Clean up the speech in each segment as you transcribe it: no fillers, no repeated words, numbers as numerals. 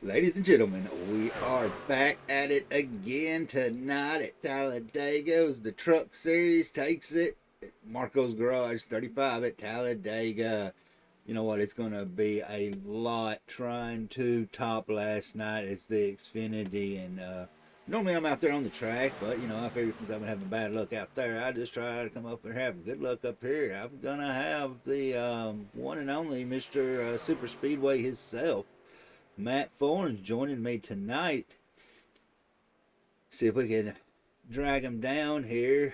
Ladies and gentlemen, we are back at it again tonight at Talladega's. The Truck Series takes it. Marco's Garage 35 at Talladega. You know what? It's going to be a lot trying to top last night. It's the Xfinity, and normally I'm out there on the track, but I figured since I've been having bad luck out there, I just try to come up and have good luck up here. I'm going to have the one and only Mr. Super Speedway himself. Matt Thorne's joining me tonight. See if we can drag him down here.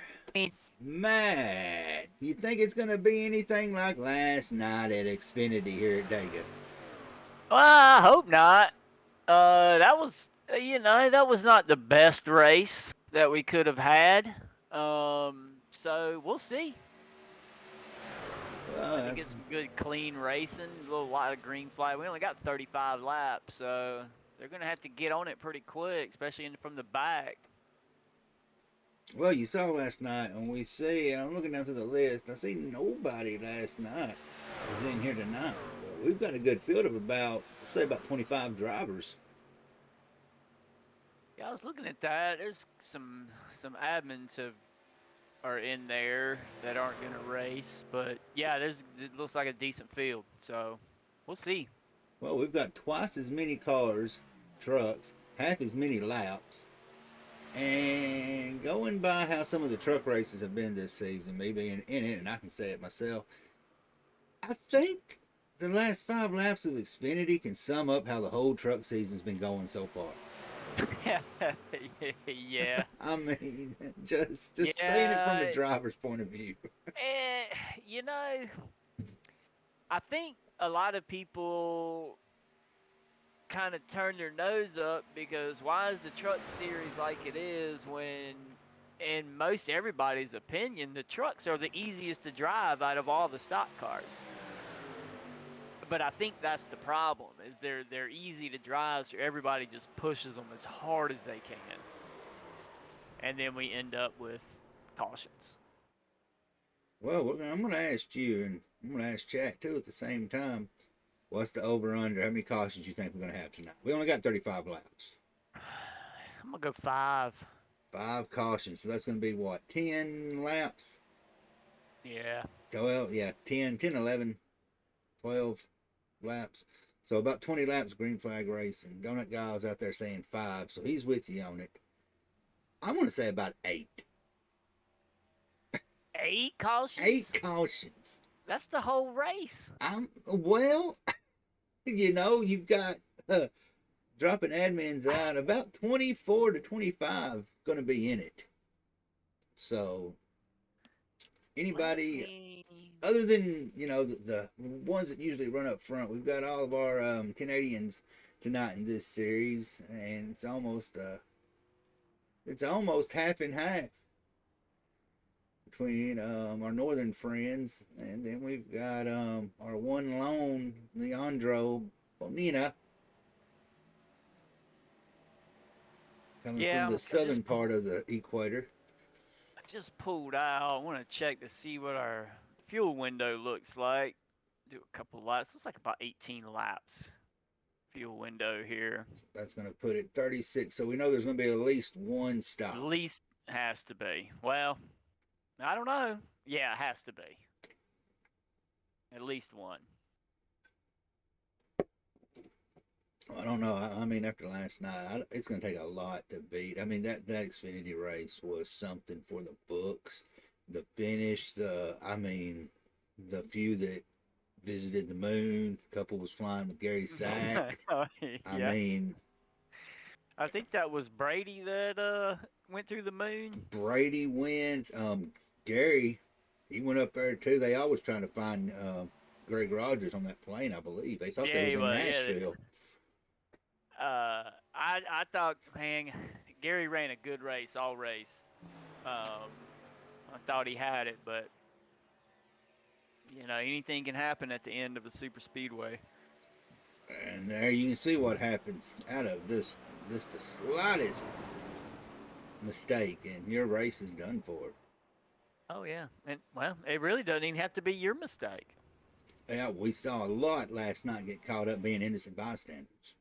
Matt, you think it's going to be anything like last night at Xfinity here at Dega? Well, I hope not. That was, that was not the best race that we could have had. So we'll see. I Uh, think it's some good, clean racing. A little lot of green flag. We only got 35 laps, so they're gonna have to get on it pretty quick, especially from the back. well, you saw last night, and we see, I'm looking down through the list, I see nobody last night was in here tonight. But we've got a good field of about, say, about 25 drivers. Yeah, I was looking at that. There's some admins are in there that aren't gonna race, but yeah, it looks like a decent field. So we'll see. Well, we've got twice as many cars, trucks, half as many laps. And going by how some of the truck races have been this season, me being in it, and I can say it myself, I think the last 5 laps of Xfinity can sum up how the whole truck season's been going so far. Yeah. I mean, just saying it from a Yeah. driver's point of view. Eh, you know, I think a lot of people kind of turn their nose up because why is the truck series like it is when, in most everybody's opinion, the trucks are the easiest to drive out of all the stock cars. But I think that's the problem is they're easy to drive, so everybody just pushes them as hard as they can, and then we end up with cautions. Well, I'm going to ask you, and I'm going to ask Chat too at the same time. What's the over under? How many cautions you think we're going to have tonight? We only got 35 laps. I'm gonna go 5. 5 cautions. So that's going to be what, 10 laps? Yeah. 12, yeah, 10, 11, 12 laps. So about 20 laps green flag racing. Donut Guy was out there saying 5, so he's with you on it. I want to say about 8. 8 8 cautions? cautions. That's the whole race. Well, you've got uh, dropping admins out about 24 to 25 going to be in it. So Let anybody me. other than the ones that usually run up front, we've got all of our Canadians tonight in this series, and it's almost half and half between our northern friends, and then we've got our one lone Leandro Bonina coming from Yeah, the southern part of the equator. I just pulled out. I want to check to see what our fuel window looks like. Do a couple laps. Looks like about 18 laps. Fuel window here. That's going to put it 36. So we know there's going to be at least one At stop. least has to be. Well, I don't know. Yeah, it has to be. At least one. I don't know. I mean, after last night, it's going to take a lot to beat. I mean, that Xfinity race was something for the books. The finish, the few that visited the moon, a couple was flying with Gary Sack. I Yeah. mean, I think that was Brady that went through the moon. Brady went. Gary, he went up there too. They always trying to find Greg Rogers on that plane. I believe they thought they Yeah, was he in was. Yeah. Nashville. I thought, man, Gary ran a good race all race. Um, I thought he had it, but anything can happen at the end of a super speedway. And there you can see what happens out of this the slightest mistake, and your race is done for. Oh yeah, and well, it really doesn't even have to be your mistake. Yeah, we saw a lot last night get caught up being innocent bystanders.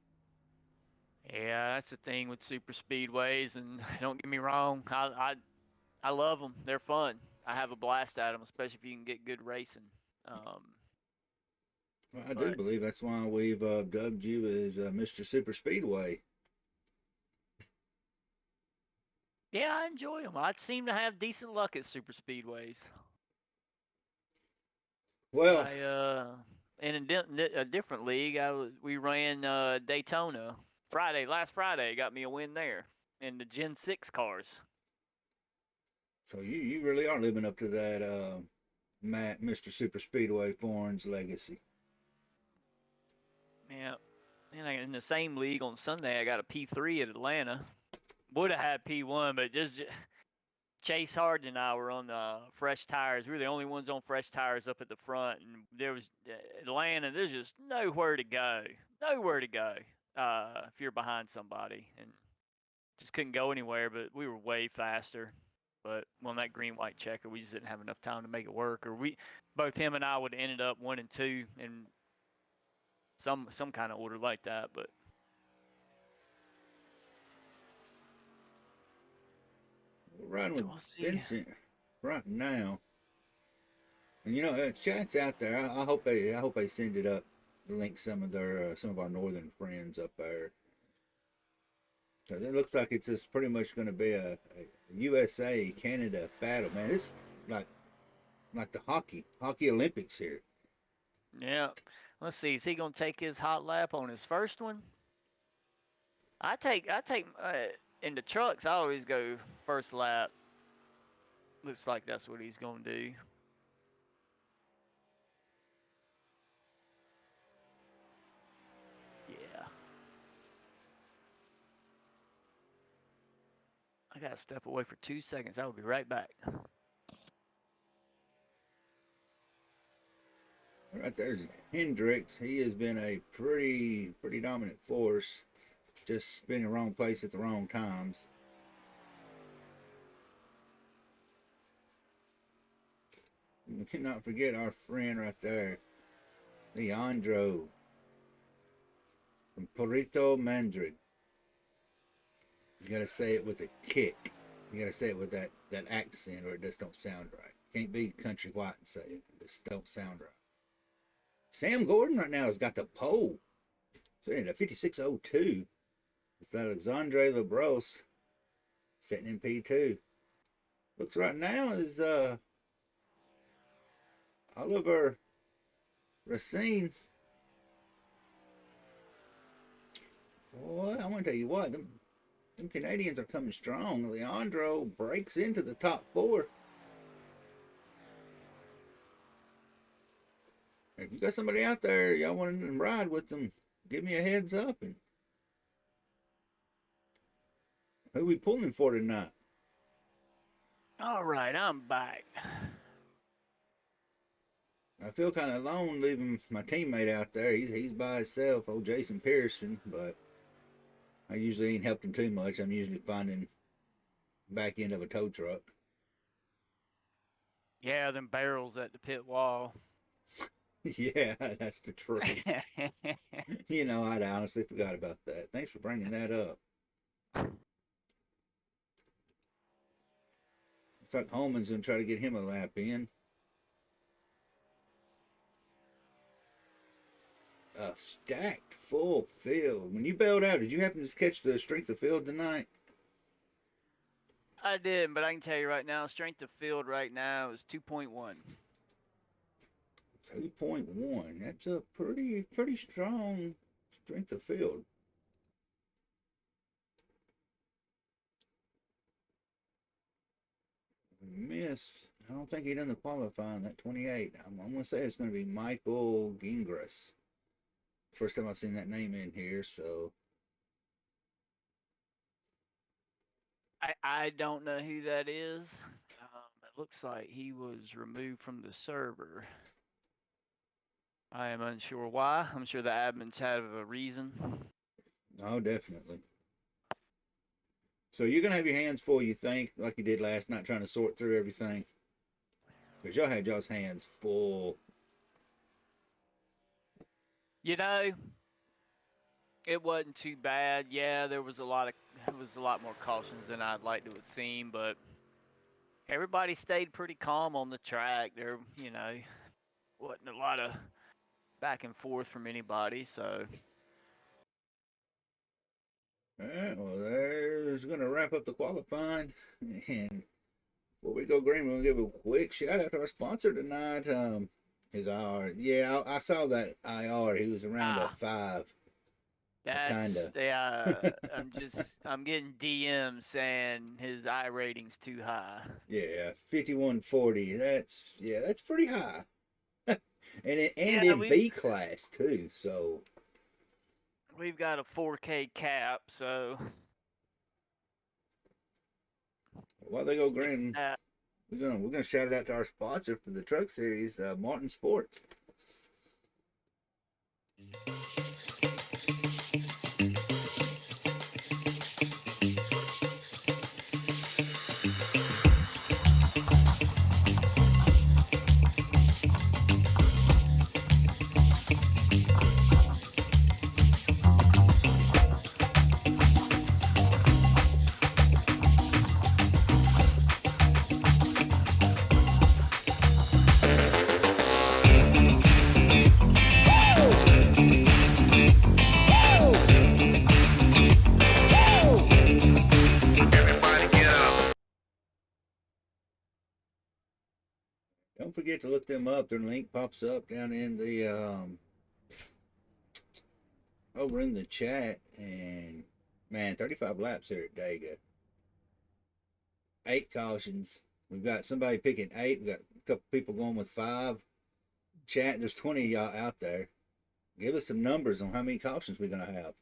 Yeah, that's the thing with super speedways, and don't get me wrong, I love them. They're fun. I have a blast at them, especially if you can get good racing. Um, Well, I do but believe that's why we've dubbed you as Mr. Super Speedway. yeah, I enjoy them. I seem to have decent luck at super speedways. Well, I in a different league, we ran Daytona last Friday, got me a win there in the Gen 6 cars. so you really are living up to that Matt, Mr. Super Speedway Foreign's legacy. Yeah. And in the same league on Sunday, I got a P3 at Atlanta. Would have had P1, but just Chase Harden and I were on the fresh tires. We were the only ones on fresh tires up at the front, and there was Atlanta. There's just nowhere to go, nowhere to go if you're behind somebody, and just couldn't go anywhere. But we were way faster. But on that green white checker, we just didn't have enough time to make it work. Or both him and I would have ended up 1 and 2 in some kind of order like that. But We're riding with we'll see. Vincent right now, and chat's out there. I hope they send it up, link some of our northern friends up there. So it looks like it's just pretty much going to be a USA Canada battle, man. It's like like the hockey Olympics here. Yeah. Let's see. Is he gonna take his hot lap on his first one? I take in the trucks. I always go first lap. Looks like that's what he's gonna do. Yeah. I gotta step away for 2 seconds. I will be right back. Right there's Hendricks. He has been a pretty dominant force. Just been in the wrong place at the wrong times. We cannot forget our friend right there, Leandro from Puerto Madrid. You gotta say it with a kick. You gotta say it with that accent, or it just don't sound right. Can't be country white and say it. It just don't sound right. Sam Gordon right now has got the pole. So in a 56.02 with Alexandre Labros sitting in P2. Looks right now is Oliver Racine. Boy, I want to tell you what, them Canadians are coming strong. Leandro breaks into the top four. If you got somebody out there, y'all want to ride with them, give me a heads up. And who we pulling for tonight? All right, I'm back. I feel kind of alone leaving my teammate out there. He's by himself, old Jason Pearson, but I usually ain't helped him too much. I'm usually finding back end of a tow truck. Yeah, them barrels at the pit wall. Yeah, that's the truth. I'd honestly forgot about that. Thanks for bringing that up. Looks like Holman's gonna try to get him a lap in. A stacked full field. When you bailed out, did you happen to catch the strength of field tonight? I did, but I can tell you right now, strength of field right now is 2.1. 2.1. That's a pretty strong strength of field. Missed. I don't think he done the qualifying. That 28. I'm gonna say it's gonna be Michael Gingras. First time I've seen that name in here, so I don't know who that is. It looks like he was removed from the server. I am unsure why. I'm sure the admins have a reason. oh definitely. So you're gonna have your hands full, you think, like you did last night, trying to sort through everything, because y'all had y'all's hands full. You know, It wasn't too bad. Yeah, there was a lot more cautions than I'd like to have seen, but everybody stayed pretty calm on the track. There wasn't a lot of back and forth from anybody. So All right, well, there's going to wrap up the qualifying. And before we go, Green, we'll give a quick shout out to our sponsor tonight. His IR. Yeah, I saw that IR. He was around a ah, 5. I kind that's of. yeah. I'm getting DMs saying his I rating's too high. Yeah, 5140. That's pretty high. And Yeah, in B class too. So we've got a 4K cap, so while they go, get Green, that. we're gonna shout it out to our sponsor for the truck series, Martin Sports. Don't forget to look them up. Their link pops up down in the over in the chat. And man, 35 laps here at Dega. 8 cautions. We've got somebody picking 8. We've got a couple people going with 5. Chat, there's 20 of y'all out there. Give us some numbers on how many cautions we're gonna have.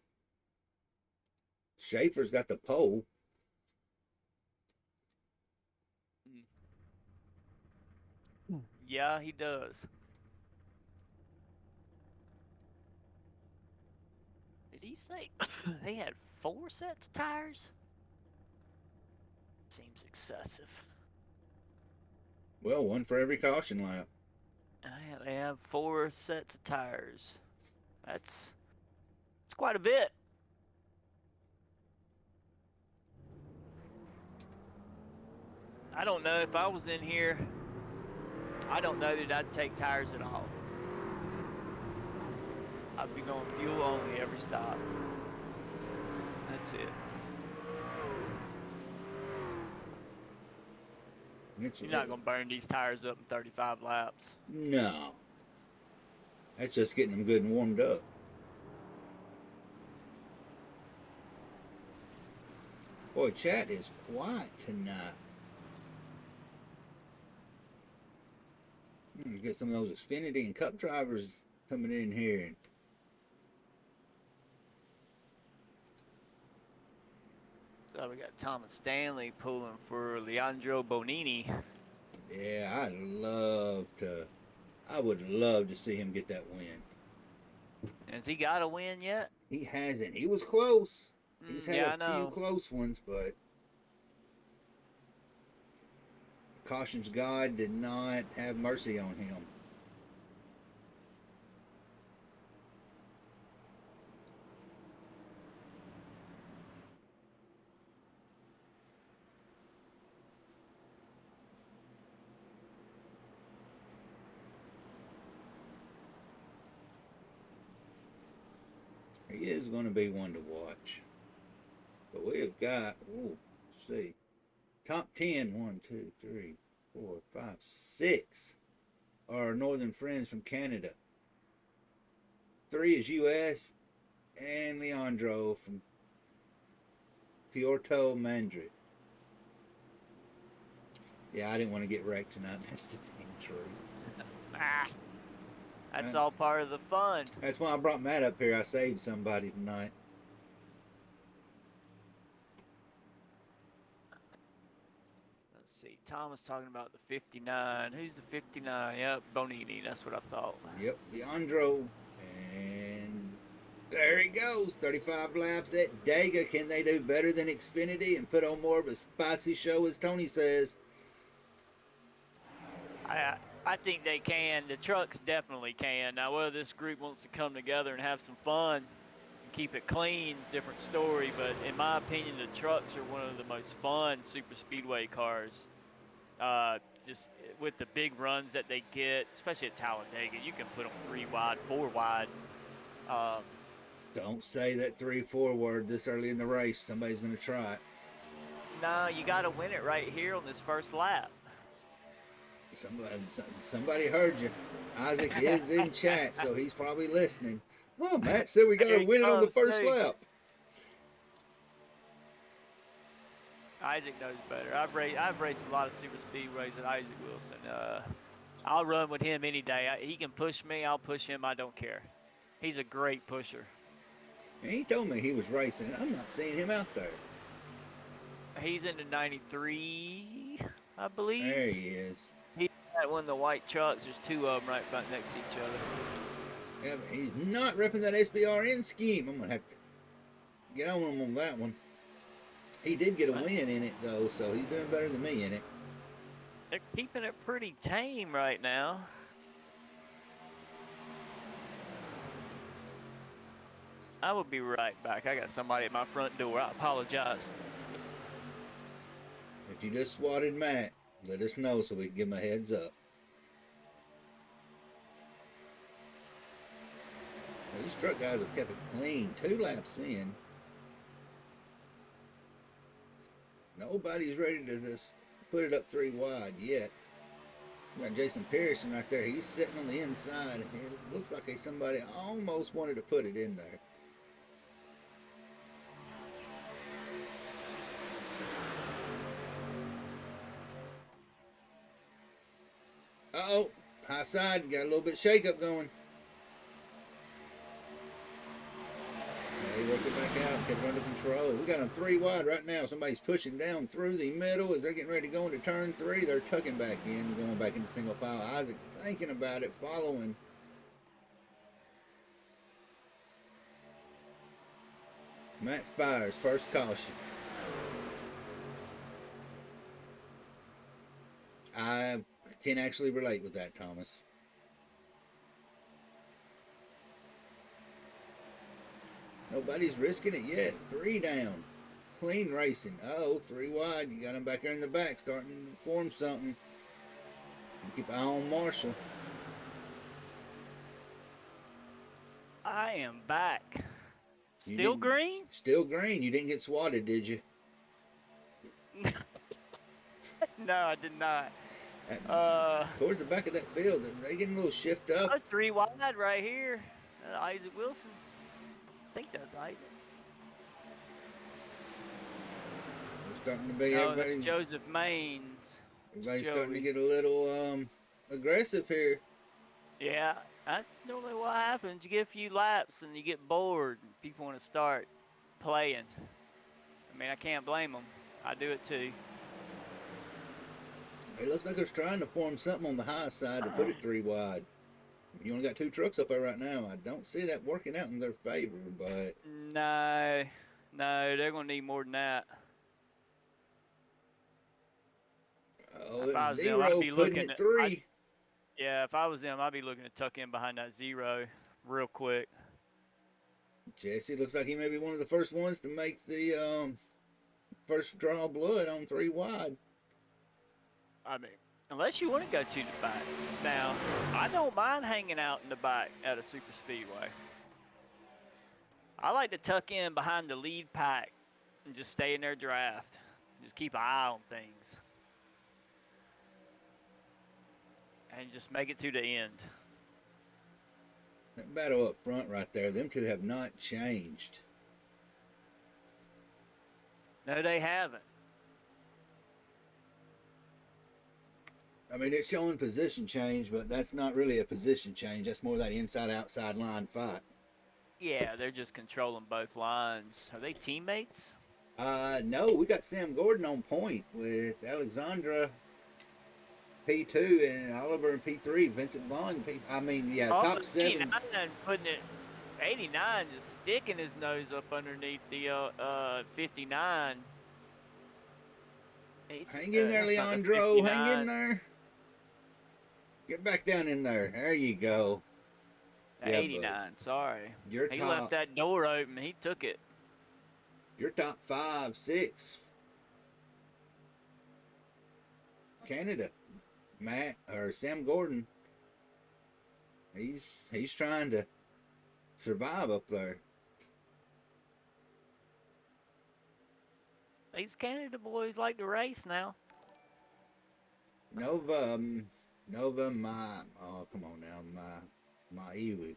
Schaefer's got the pole. Yeah, he does. Did he say they had 4 sets of tires? Seems excessive. Well, one for every caution lap. They have 4 sets of tires. That's quite a bit. I don't know if I was in here. I don't know that I'd take tires at all. I'd be going fuel only every stop. That's it. You're not gonna burn these tires up in 35 laps. No. That's just getting them good and warmed up. Boy, chat is quiet tonight. Get some of those Xfinity and Cup drivers coming in here. So we got Thomas Stanley pulling for Leandro Bonini. Yeah, I would love to see him get that win. Has he got a win yet? He hasn't. He was close. He's had Yeah, a I few know. close ones, but Caution's God did not have mercy on him. He is going to be one to watch. But we have got, let's see, top 10, 1, 2, 3, 4, 5, 6 are northern friends from Canada. 3 is U.S. and Leandro from Puerto Madryn. Yeah, I didn't want to get wrecked tonight. That's the damn truth. Ah, that's all part of the fun. That's why I brought Matt up here. I saved somebody tonight. Let's see. Thomas talking about the 59. Who's the 59? Yep, Bonini. That's what I thought. Yep, Leandro. And there he goes. 35 laps at Dega. Can they do better than Xfinity and put on more of a spicy show, as Tony says? I think they can. The trucks definitely can. Now, whether this group wants to come together and have some fun and keep it clean, different story. But in my opinion, the trucks are one of the most fun super speedway cars. Just with the big runs that they get, especially at Talladega, you can put them 3 wide, 4 wide. Um, Don't say that 3-4 word this early in the race. Somebody's going to try it. no, you got to win it right here on this first lap. Somebody heard you. Isaac is in chat, so he's probably listening. Oh, Matt said we got to There he win it on the comes first too. lap. Isaac knows better. I've raced a lot of super speedways with Isaac Wilson. I'll run with him any day. He can push me. I'll push him. I don't care. He's a great pusher. And he told me he was racing. I'm not seeing him out there. He's in the 93, I believe. There he is. He's got one of the white trucks. There's two of them right back next to each other. Yeah, but he's not repping that SBRN scheme. I'm going to have to get on him on that one. He did get a win in it, though, so he's doing better than me in it. They're keeping it pretty tame right now. I will be right back. I got somebody at my front door. I apologize. If you just swatted Matt, let us know so we can give him a heads up. Well, these truck guys have kept it clean. 2 laps in. Nobody's ready to just put it up 3 wide yet. We got Jason Pearson right there. He's sitting on the inside. It looks like somebody almost wanted to put it in there. Uh-oh, high side, you got a little bit of shake-up going. Yeah, he worked it back out, kept it under control. We got them 3 wide right now. Somebody's pushing down through the middle as they're getting ready to go into turn 3. They're tucking back in, going back into single file. Isaac thinking about it, following. Matt Spires, first caution. I can actually relate with that, Thomas. Nobody's risking it yet. 3 down. Clean racing. Oh, 3 wide. You got him back there in the back starting to form something. Keep an eye on Marshall. I am back. Still green? Still green. You didn't get swatted, did you? No, I did not. Towards the back of that field, they getting a little shift up. 3 wide right here. Isaac Wilson. I think that's Isaac. We're starting to be that's Joseph Maines. Everybody's starting to get a little aggressive here. Yeah, that's normally what happens. You get a few laps and you get bored. And people want to start playing. I mean, I can't blame them. I do it too. It looks like they're trying to form something on the high side to put it 3 wide. You only got 2 trucks up there right now. I don't see that working out in their favor, but... No, they're going to need more than that. Oh, it's 0 putting it 3. Yeah, if I was them, I'd be looking to tuck in behind that 0 real quick. Jesse looks like he may be one of the first ones to make the first draw blood on 3 wide. I mean, unless you want to go to the back. Now, I don't mind hanging out in the back at a super speedway. I like to tuck in behind the lead pack and just stay in their draft. Just keep an eye on things. And just make it to the end. That battle up front right there, them two have not changed. No, they haven't. I mean, it's showing position change, but that's not really a position change. That's more that inside-outside line fight. Yeah, they're just controlling both lines. Are they teammates? No, we got Sam Gordon on point with Alexandra P2 and Oliver in P3. Vincent Vaughn, top 7. 89 just sticking his nose up underneath the 59. Hang in there, Leandro. Hang in there. Get back down in there. There you go. Yeah, but 89. Sorry, your he left top, that door open. He took it. your top 5, 6, Canada, Matt or Sam Gordon, he's trying to survive up there. These Canada boys like to race now. Nova, Nova, my oh come on now, my Iwi.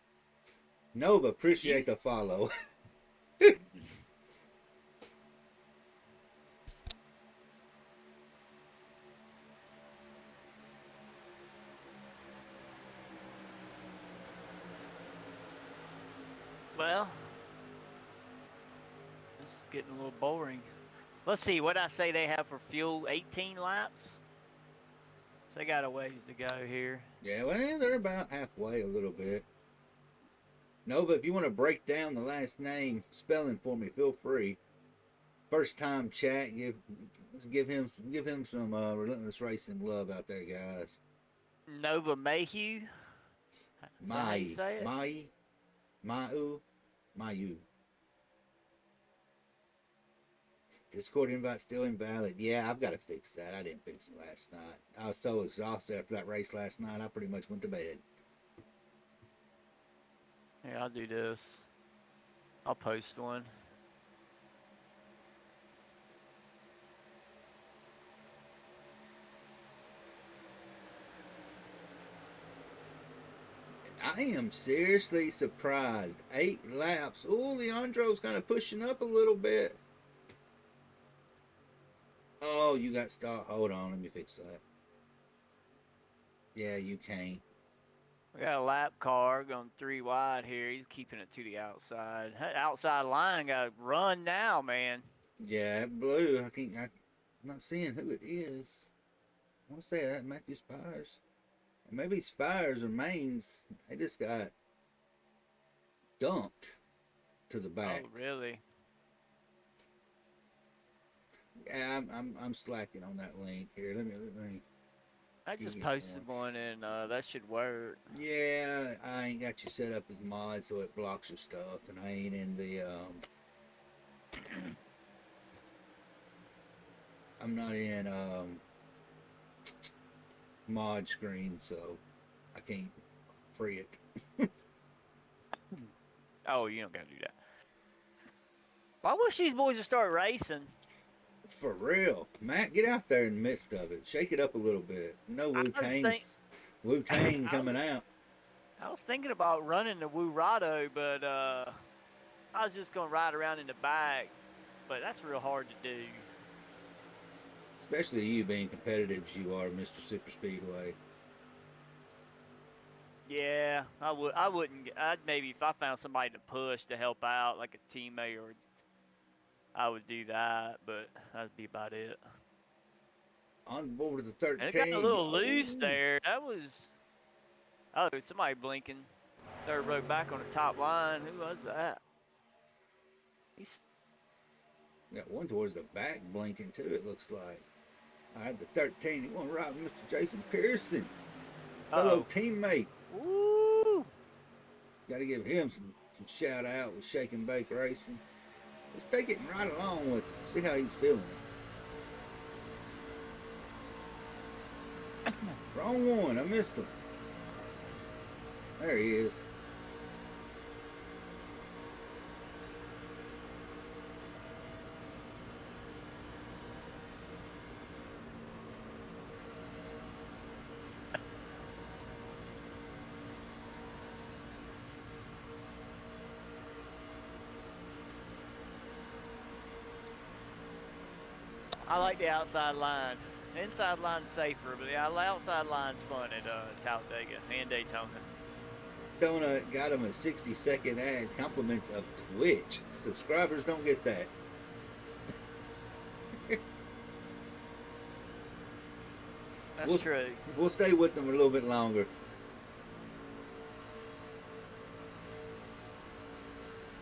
Nova, You appreciate the follow. well, this is getting a little boring. Let's see what I say they have for fuel. 18 laps. So they got a ways to go here. Yeah, well, they're about halfway a little bit. Nova, if you want to break down the last name spelling for me, feel free. First time chat, give him some relentless racing love out there, guys. Nova Mayhew. Is that how you Mai, say it? Mai, Mayu, Mayu. Discord invite still invalid. Yeah, I've got to fix that. I didn't fix it last night. I was so exhausted after that race last night. I pretty much went to bed. Here, I'll do this. I'll post one. I am seriously surprised. 8 laps. Oh, Leandro's kind of pushing up a little bit. Oh, you got start. Hold on, let me fix that. Yeah, you can't. We got a lap car going 3 wide here. He's keeping it to the outside. That outside line got to run now, man. Yeah, that blue. I can't. I'm not seeing who it is. I want to say that Matthew Spires. Maybe Spires or Maines. They just got dumped to the back. Oh, really? Yeah, I'm slacking on that link here. Let me I just get posted more. one and that should work. Yeah, I ain't got you set up as mod, so it blocks your stuff, and I ain't in the I'm not in mod screen, so I can't free it. Oh, you don't got to do that. Well, I wish these boys would start racing. For real, Matt, get out there in the midst of it. Shake it up a little bit. No I was think Wu Tang I coming was out. I was thinking about running the Wurado, but I was just gonna ride around in the back. But that's real hard to do. Especially you being competitive as you are, Mr. Super Speedway. Yeah, I would. I wouldn't. I'd maybe if I found somebody to push to help out, like a teammate, or I would do that. But that'd be about it. On board the And it got a 13. little loose Oh, there. That was. Oh, somebody blinking. Third row back on the top line. Who was that? He's. got one towards the back blinking too, it looks like. All right, the 13. He want to ride Mr. Jason Pearson. Fellow Uh teammate. oh. Woo! Got to give him some shout out with Shake and Bake Racing. Let's take it and ride along with him. See how he's feeling. Wrong one. I missed him. There he is. I like the outside line. The inside line's safer, but the outside line's fun at Talladega and Daytona. Donut got him a 60-second ad. Compliments of Twitch. Subscribers don't get that. That's We'll, true. we'll stay with them a little bit longer.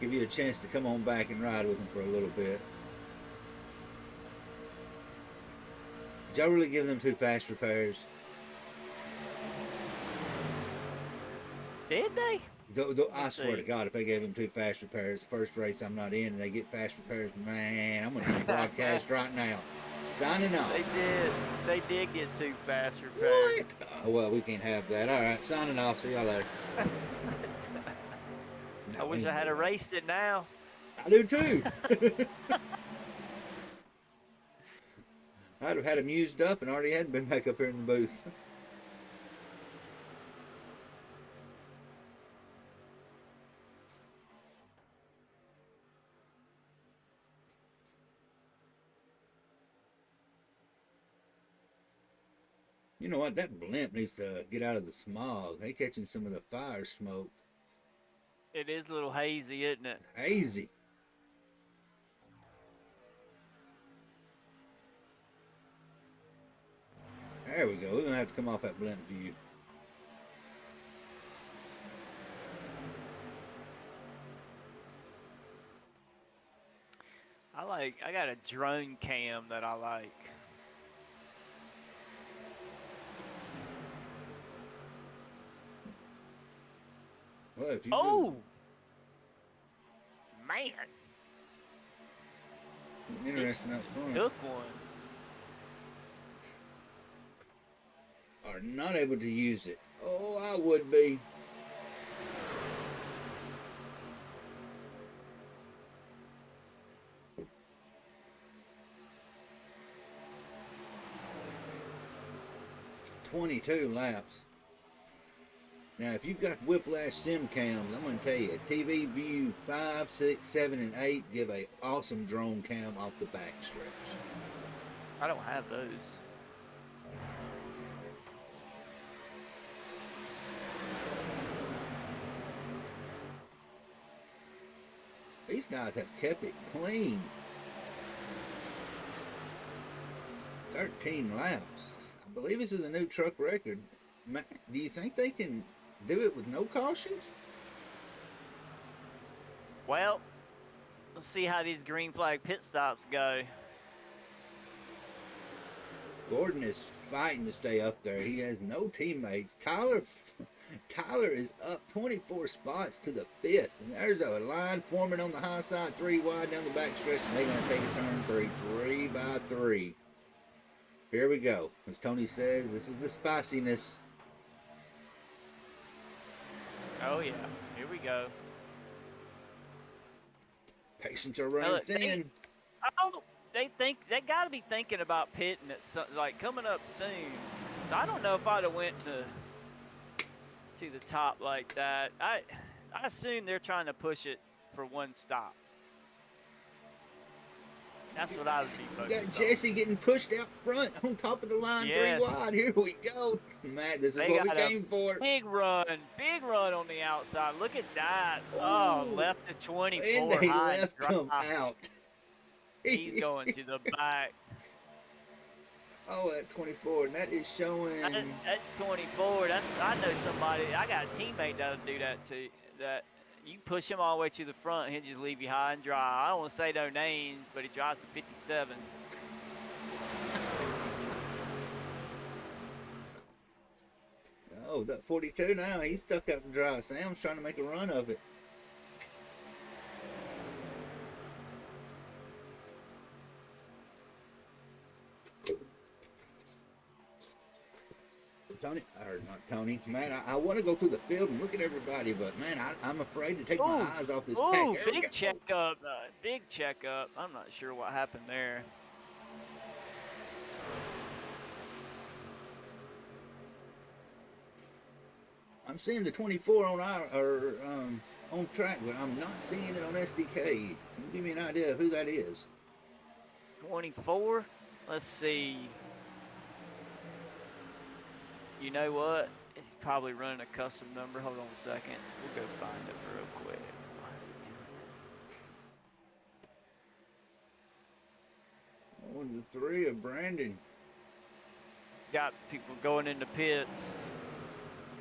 Give you a chance to come on back and ride with them for a little bit. Did y'all really give them 2 fast repairs? Did they? Let me I swear to see. God, if they gave him 2 fast repairs, the first race I'm not in, and they get fast repairs, man, I'm gonna end the broadcast right now. Signing off. They did. They did get 2 fast What? repairs. Oh, well, we can't have that. All right, signing off. See y'all later. I No, wish I ain't had no way. erased it now. I do too. I'd have had him used up and already had been back up here in the booth. You know what? That blimp needs to get out of the smog. They catching some of the fire smoke. It is a little hazy, isn't it? Hazy. There we go. We're gonna have to come off that blimp view. I got a drone cam that I like. Well, if you go Oh man, interesting Simpson up just front, took one. are not able to use it. Oh, I would be. $22 laps. Now, if you've got Whiplash sim cams, I'm going to tell you, TV View 5, 6, 7, and 8 give a awesome drone cam off the backstretch. I don't have those. These guys have kept it clean. 13 laps. I believe this is a new truck record. Do you think they can do it with no cautions? Well, let's see how these green flag pit stops go. Gordon is fighting to stay up there. He has no teammates. Tyler is up 24 spots to the 5th. And there's a line forming on the high side, 3 wide down the back stretch, and they're going to take a turn 3 by 3. Here we go. As Tony says, this is the spiciness. Oh yeah, here we go. Patients are Now running look, thin. I don't, they got to be thinking about pitting it like coming up soon. So I don't know if I'd have went to the top like that. I assume they're trying to push it for one stop. That's what I would be You got focused on. Jesse getting pushed out front on top of the line, 3 Yes, wide. Here we go. Man, this is they what we got a came for. big run on the outside. Look at that. Oh, Ooh, left to and 24 they high and left him dry. out. He's going to the back. Oh, at 24, and that is showing. At 24, I know somebody. I got a teammate that'll do that too. That you push him all the way to the front, he'll just leave you high and dry. I don't want to say no names, but he drives the 57. Oh, that 42 now. He's stuck out to dry. Sam's trying to make a run of it. Tony, or not Tony, man, I want to go through the field and look at everybody, but man, I'm afraid to take my Ooh, eyes off this pack. ooh, There we big go. checkup, big checkup. I'm not sure what happened there. I'm seeing the 24 on on track, but I'm not seeing it on SDK. Can you give me an idea of who that is? 24. Let's see. You know what? It's probably running a custom number. Hold on a second. We'll go find it real quick. Why is it doing that? Oh, the 3 of Brandon. Got people going into pits.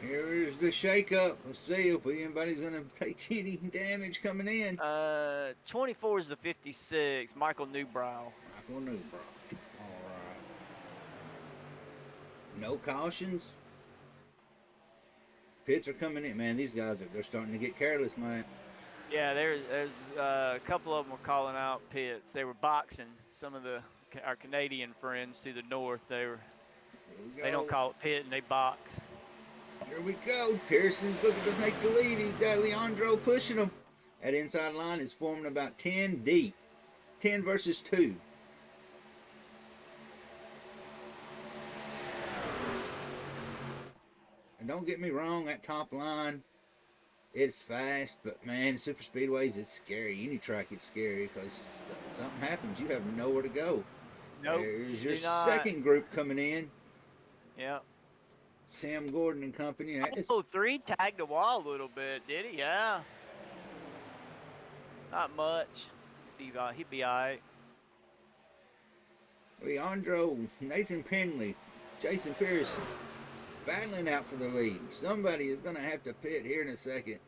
Here is the shakeup. Let's see if anybody's going to take any damage coming in. 24 is the 56. Michael Newbrow. Michael Newbrow. All right. No cautions. Pits are coming in, man. These guys they're starting to get careless, man. Yeah, there's a couple of them were calling out pits. They were boxing some of our Canadian friends to the north. Here we They don't go. call it pit and they box. Here we go. Pearson's looking to make the lead. He's got Leandro pushing him. That inside line is forming about 10 deep. 10 versus 2. And don't get me wrong, that top line, it's fast, but man, super speedways, it's scary. Any track, it's scary because something happens, you have nowhere to go. Nope, There's you your do not. second group coming in. Yeah. Sam Gordon and company. That is, Oh, 3 tagged the wall a little bit, did he? Yeah. Not much. He'd be all right. Leandro, Nathan Penley, Jason Pearson battling out for the lead. Somebody is going to have to pit here in a second.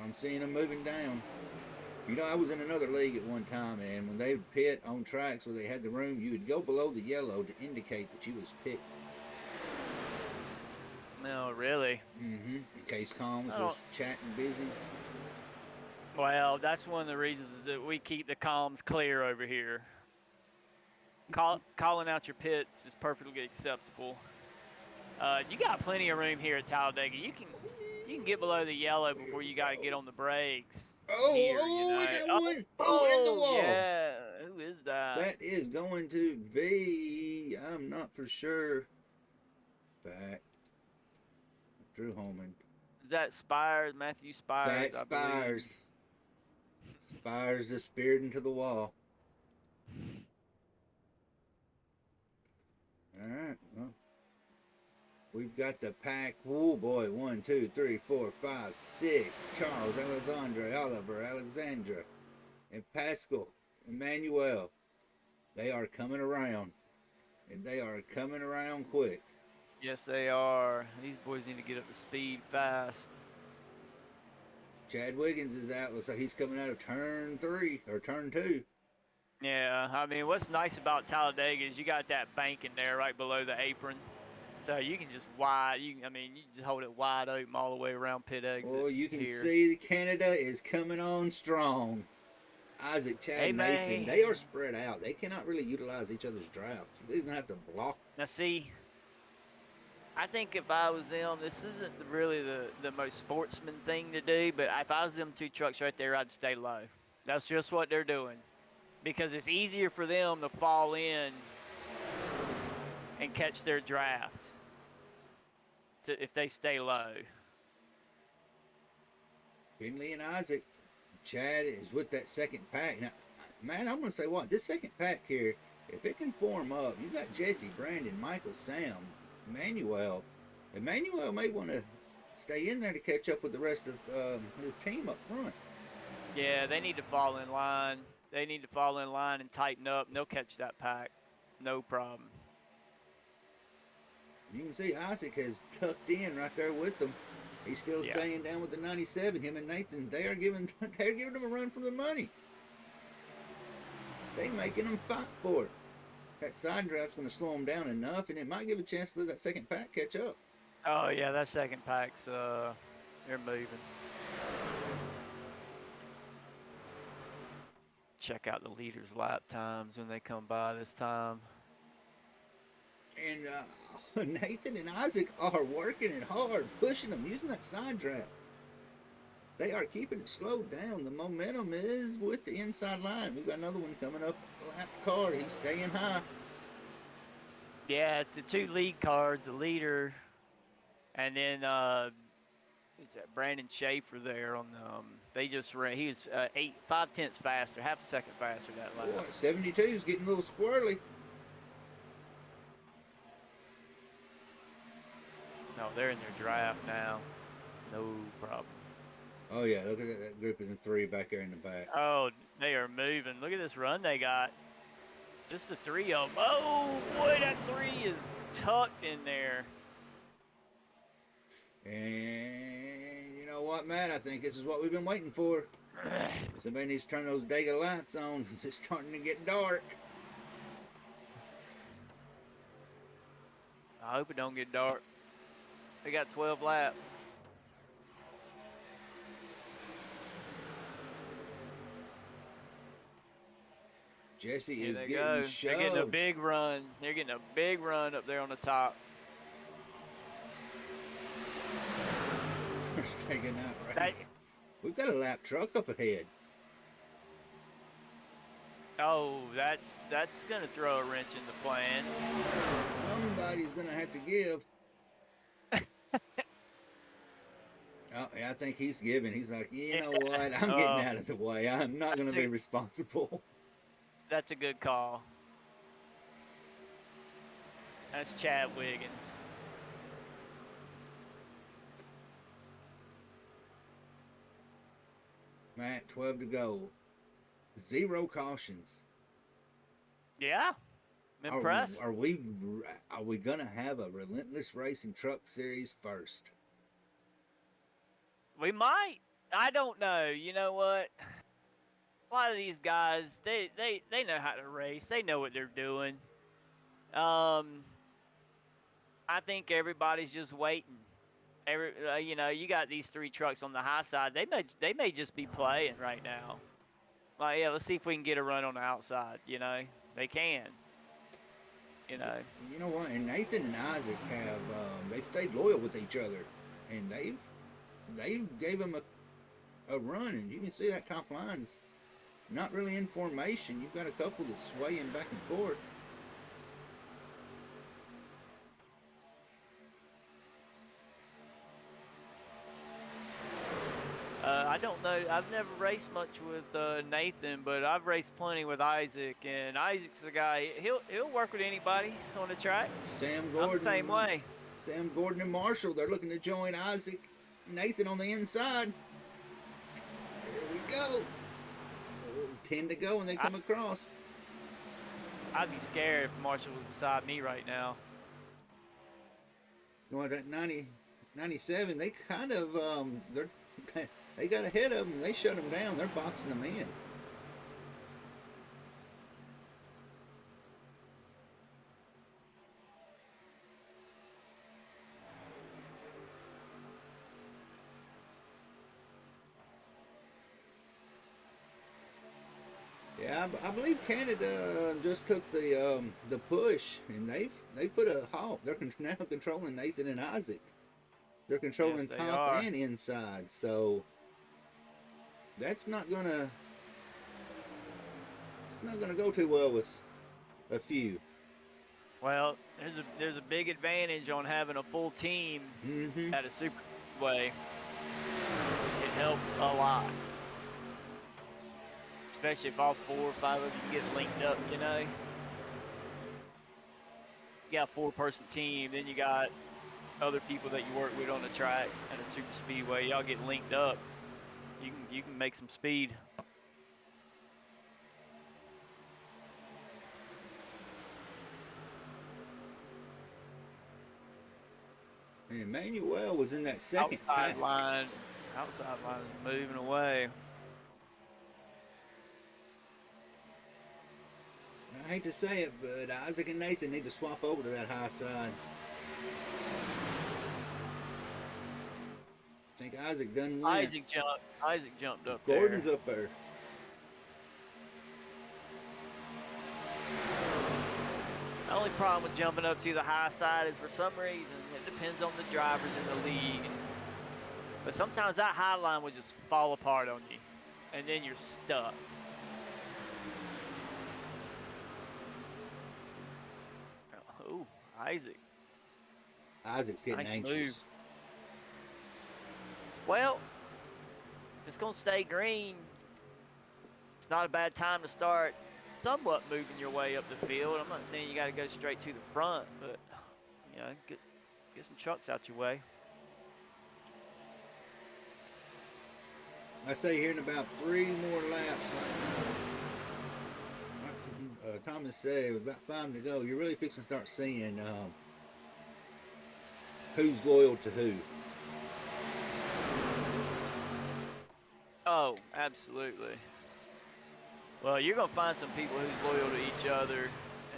I'm seeing them moving down. You know, I was in another league at one time, and when they would pit on tracks where they had the room, you would go below the yellow to indicate that you was pit. No, really. Mm-hmm. In case comms I was don't. chatting busy. Well, that's one of the reasons is that we keep the comms clear over here. Calling out your pits is perfectly acceptable. You got plenty of room here at Talladega. You can get below the yellow Here before we you got to go. get on the brakes Oh, here. You we know. got Oh, one. Oh, in the oh wall. yeah. Who is that? That is going to be, I'm not for sure. Back. Drew Holman. Is that Spires? Matthew Spires, That I believe. Spires. Spires the spirit into the wall. All right. Well, we've got the pack. Oh boy, 1, 2, 3, 4, 5, 6. Charles, Alexandre, Oliver, Alexandra, and Pascal, Emmanuel. They are coming around, and they are coming around quick. Yes, they are. These boys need to get up to speed fast. Chad Wiggins is out. Looks like he's coming out of turn 3 or turn 2. Yeah, I mean, what's nice about Talladega is you got that bank in there right below the apron. So you can just you just hold it wide open all the way around pit exit Oh, you can here. see Canada is coming on strong. Isaac, Chad, Hey, Nathan, they are man. spread out. They cannot really utilize each other's draft. They're going to have to block. Now, see, I think if I was them, this isn't really the most sportsman thing to do, but if I was them 2 trucks right there, I'd stay low. That's just what they're doing. Because it's easier for them to fall in and catch their draft if they stay low. Finley and Isaac. Chad is with that second pack. Now, man, I'm going to say what? This second pack here, if it can form up, you got Jesse, Brandon, Michael, Sam, Emmanuel. Emmanuel may want to stay in there to catch up with the rest of his team up front. Yeah, they need to fall in line. They need to fall in line and tighten up, and they'll catch that pack. No problem. You can see Isaac has tucked in right there with them. He's still Yeah. staying down with the 97. Him and Nathan, they're giving him a run for the money. They making them fight for it. That side draft's going to slow them down enough, and it might give a chance to let that second pack catch up. Oh yeah, that second pack's they're moving. Check out the leaders' lap times when they come by this time. And Nathan and Isaac are working it hard, pushing them, using that side draft. They are keeping it slowed down. The momentum is with the inside line. We've got another one coming up. Lap car. He's staying high. Yeah, the 2 lead cards, the leader, and then is that Brandon Schaefer there on the they just ran. He was 5/10 faster, half a second faster that lap. Boy, 72 is getting a little squirrely. No, they're in their draft now. No problem. Oh yeah, look at that group of the 3 back there in the back. Oh, they are moving. Look at this run they got. Just the 3 of them. Oh boy, that 3 is tucked in there. And you know what, Matt? I think this is what we've been waiting for. Somebody needs to turn those Dega lights on. It's starting to get dark. I hope it don't get dark. They got 12 laps. Jesse Here is they getting go. They're getting a shoved. big run. They're getting a big run up there on the top. First taking out That, race. We've got a lap truck up ahead. oh, that's gonna throw a wrench in the plans. Somebody's gonna have to give. Oh, yeah, I think he's giving. He's like, you Yeah. know what? I'm getting out of the way. I'm not going to That's be a responsible. that's a good call. That's Chad Wiggins. Matt, 12 to go. Zero cautions. Yeah, I'm Are impressed. are we are we going to have a relentless racing truck series first? We might. I don't know. You know what? A lot of these guys, they know how to race. They know what they're doing. Um, I think everybody's just waiting. You got these three trucks on the high side. They may just be playing right now. Like, yeah, let's see if we can get a run on the outside. They can. You know, You know what? And Nathan and Isaac have they've stayed loyal with each other, and they gave him a run, and you can see that top line's not really in formation. You've got a couple that's swaying back and forth. I don't know. I've never raced much with Nathan, but I've raced plenty with Isaac, and Isaac's a guy. He'll work with anybody on the track. Sam I'm the same Gordon, way. Sam Gordon and Marshall, they're looking to join Isaac, Nathan on the inside. Here we go. 10 to go and they I, come across. I'd be scared if Marshall was beside me right now. You know, that 90, 97, they kind of, they got ahead of them and they shut them down. They're boxing them in. Yeah, I believe Canada just took the push, and they put a halt. They're now controlling Nathan and Isaac. They're Yes, controlling they top are. and inside, so that's not gonna it's not gonna go too well with a few. Well, there's a big advantage on having a full team Mm-hmm. at a super way. It helps a lot, especially if all 4 or 5 of you can get linked up. You got a 4-person team, then you got other people that you work with on the track at a super speedway. Y'all get linked up. You can make some speed. And Emmanuel was in that second Outside pack. line, outside line is moving away. I hate to say it, but Isaac and Nathan need to swap over to that high side. I think Isaac done went. Isaac jumped up Gordon's there. up there. The only problem with jumping up to the high side is for some reason it depends on the drivers in the league. But sometimes that high line will just fall apart on you, and then you're stuck. Oh, Isaac. Isaac's getting Nice anxious. move. Well, if it's going to stay green, it's not a bad time to start somewhat moving your way up the field. I'm not saying you got to go straight to the front, but get some trucks out your way. I say here in about 3 more laps, like Thomas said, with about 5 to go, you're really fixing to start seeing who's loyal to who. Oh, absolutely. Well, you're going to find some people who's loyal to each other,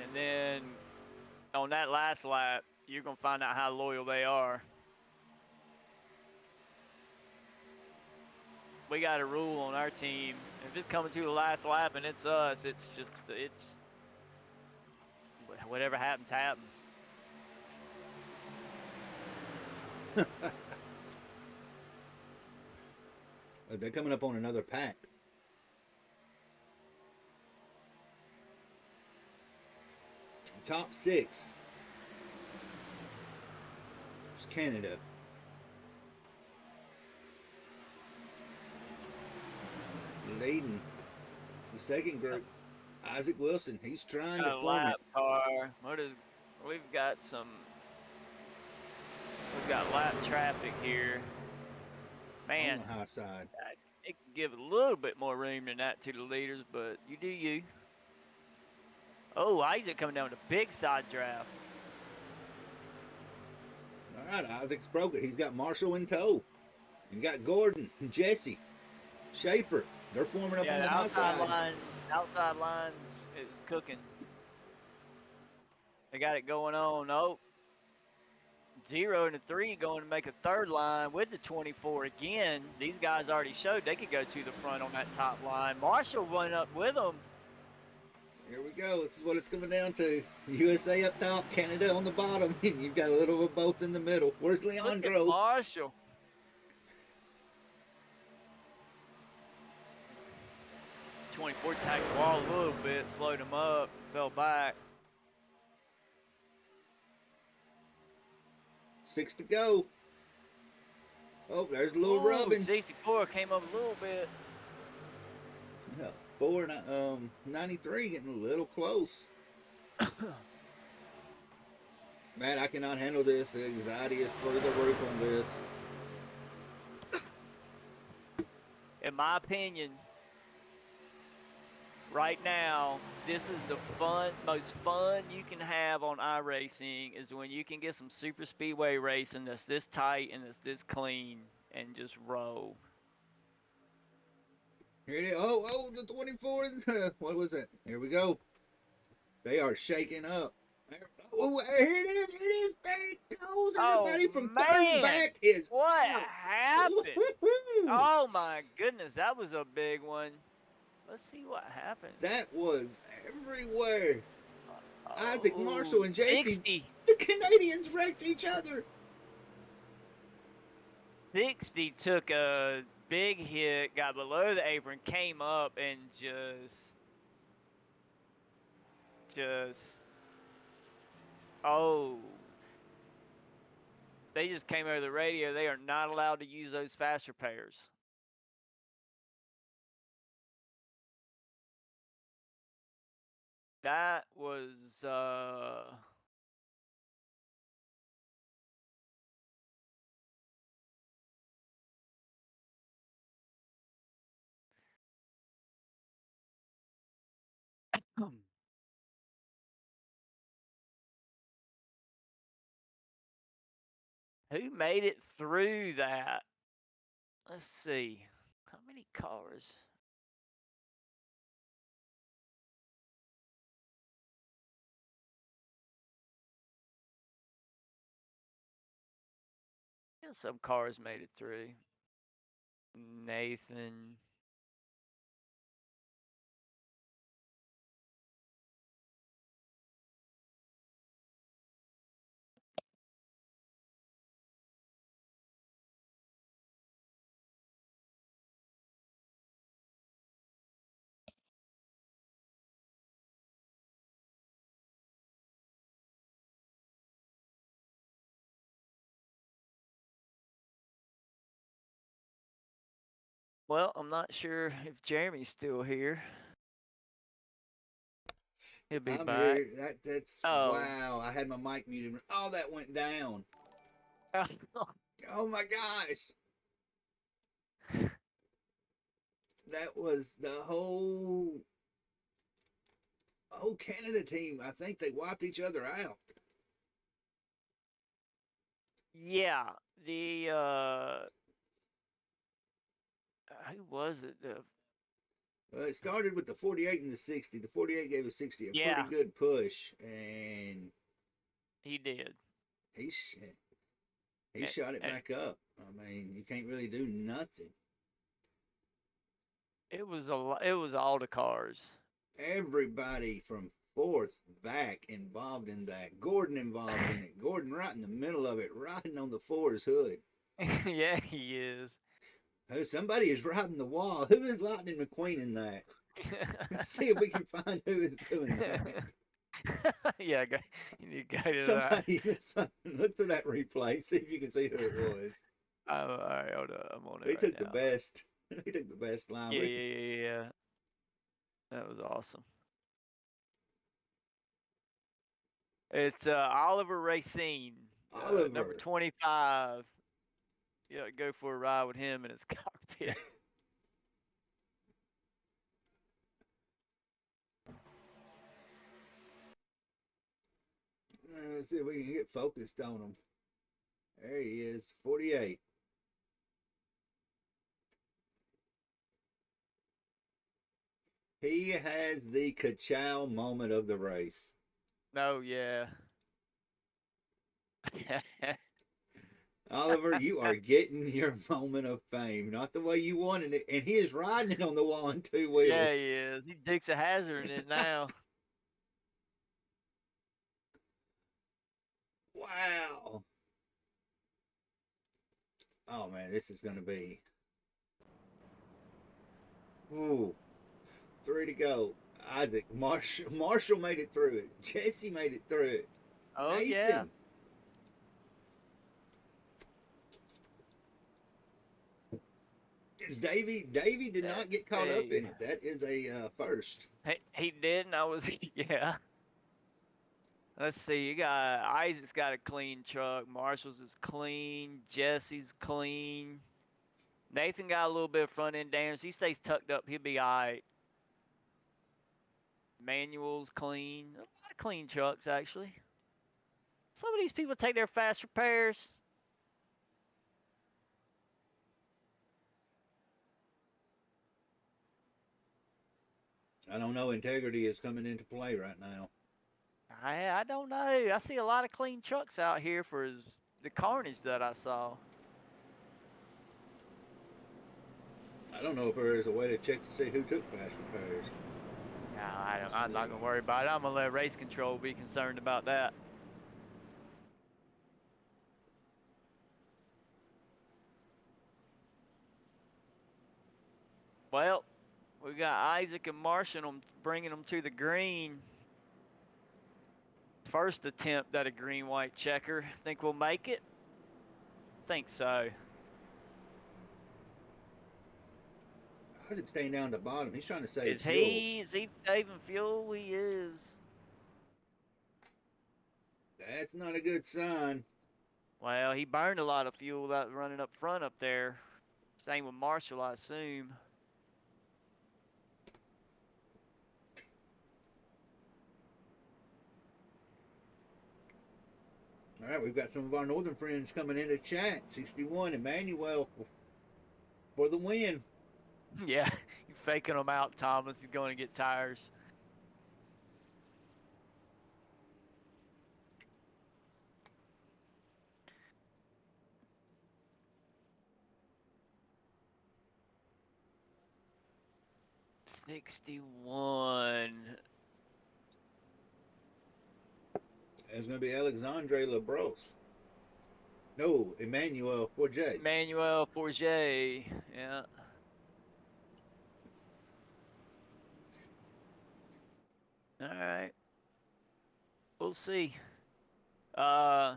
and then on that last lap, you're gonna find out how loyal they are. We got a rule on our team. If it's coming to the last lap and it's us, it's whatever happens, happens. They're coming up on another pack. Top 6. It's Canada. Leading the second group. Isaac Wilson. He's trying to A form it. lap car. We've got lap traffic here. On Man, the high side. it can give a little bit more room than that to the leaders, but you do you. Oh, Isaac coming down with a big side draft. All right, Isaac's broke it. He's got Marshall in tow. You got Gordon and Jesse, Schaefer. They're forming up Yeah, on the the high side. outside lines is cooking. They got it going on. Oh, 0 and a 3 going to make a third line with the 24 again. These guys already showed they could go to the front on that top line. Marshall went up with them. Here we go. This is what it's coming down to. USA up top, Canada on the bottom, and you've got a little of both in the middle. Where's Look at Leandro? Marshall. '24 tagged the wall a little bit, slowed him up, fell back. 6 to go. Oh, there's a little Ooh, rubbing. 64 came up a little bit. Yeah, 93 getting a little close. Man, I cannot handle this. The anxiety is through the roof on this. In my opinion, right now, this is the most fun you can have on iRacing is when you can get some super speedway racing that's this tight and that's this clean and just roll. Here it is. Oh, the 24. What was it? Here we go. They are shaking up. Oh, here it is. Here it is. There it goes. Oh Everybody from third man, back is what out. happened? Oh my goodness, that was a big one. Let's see what happened. That was everywhere. Isaac Ooh, Marshall and JC, 60. the Canadians wrecked each other. 60 took a big hit, got below the apron, came up, and oh, they just came over the radio. They are not allowed to use those fast repairs. That was, who made it through that? Let's see. How many cars? Yeah, some cars made it through. Nathan. Well, I'm not sure if Jeremy's still here. He'll be I'm back. here. That's Oh. wow. I had my mic muted. Oh, that went down. Oh my gosh. That was the whole Canada team. I think they wiped each other out. Yeah, the who was it? It started with the 48 and the 60. The 48 gave a 60 a pretty Yeah, good push, and he did. he sh- he And, shot it and back up. I mean, you can't really do nothing. it was all the cars. Everybody from fourth back involved in that. Gordon involved in it. Gordon right in the middle of it, riding on the fours hood. Yeah, he is. Oh, somebody is riding the wall. Who is Lightning McQueen in that? Let's see if we can find who is doing that. Yeah, you need to go to that. Somebody, look through that replay. See if you can see who it was. Oh, all right, hold on. I'm on it They right took the now. best. They took the best line. Yeah, yeah, yeah, yeah. That was awesome. It's Oliver Racine, number Oliver. 25. Yeah, go for a ride with him in his cockpit. Let's see if we can get focused on him. There he is, 48. He has the ka-chow moment of the race. No, yeah. Oliver, you are getting your moment of fame, not the way you wanted it. And he is riding it on the wall on two Yeah, he wheels. is. He Dukes a hazard in it now. Wow. Oh man, this is going to be. Ooh, three to go. Isaac, Marshall made it through it. Jesse made it through it. Oh yeah. Nathan. Is Davy did not get caught up Hey, in it. That is a first. he did, and I was yeah. Let's see. You got Isaac's got a clean truck. Marshall's is clean. Jesse's clean. Nathan got a little bit of front end damage. He stays tucked up. He'll be all right. Manual's clean. A lot of clean trucks actually. Some of these people take their fast repairs. I don't know. Integrity is coming into play right now. I don't know. I see a lot of clean trucks out here for the carnage that I saw. I don't know if there is a way to check to see who took fast repairs. No, Let's I'm not see. gonna worry about it. I'm gonna let race control be concerned about that. Well, we got Isaac and Martian bringing them to the green. First attempt at a green-white checker. Think we'll make it? Think so. Isaac's staying down at the bottom. He's trying to save Is fuel. he? Is he saving fuel? He is. That's not a good sign. Well, he burned a lot of fuel that running up front up there. Same with Marshall, I assume. All right, we've got some of our northern friends coming into chat. 61, Emmanuel for the win. Yeah, you faking them out, Thomas. He's going to get tires. '61. It's going to be Alexandre Labros. No, Emmanuel Forget. Manuel Forget. Yeah. All right. We'll see. Uh,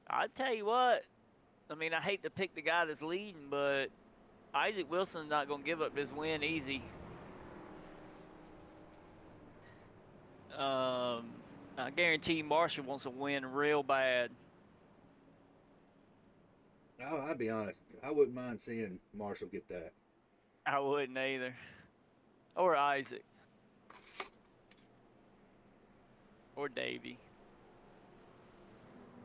I tell you what. I mean, I hate to pick the guy that's leading, but Isaac Wilson's not going to give up this win easy. I guarantee Marshall wants to win real bad. Oh, I'll be honest. I wouldn't mind seeing Marshall get that. I wouldn't either. Or Isaac. Or Davey.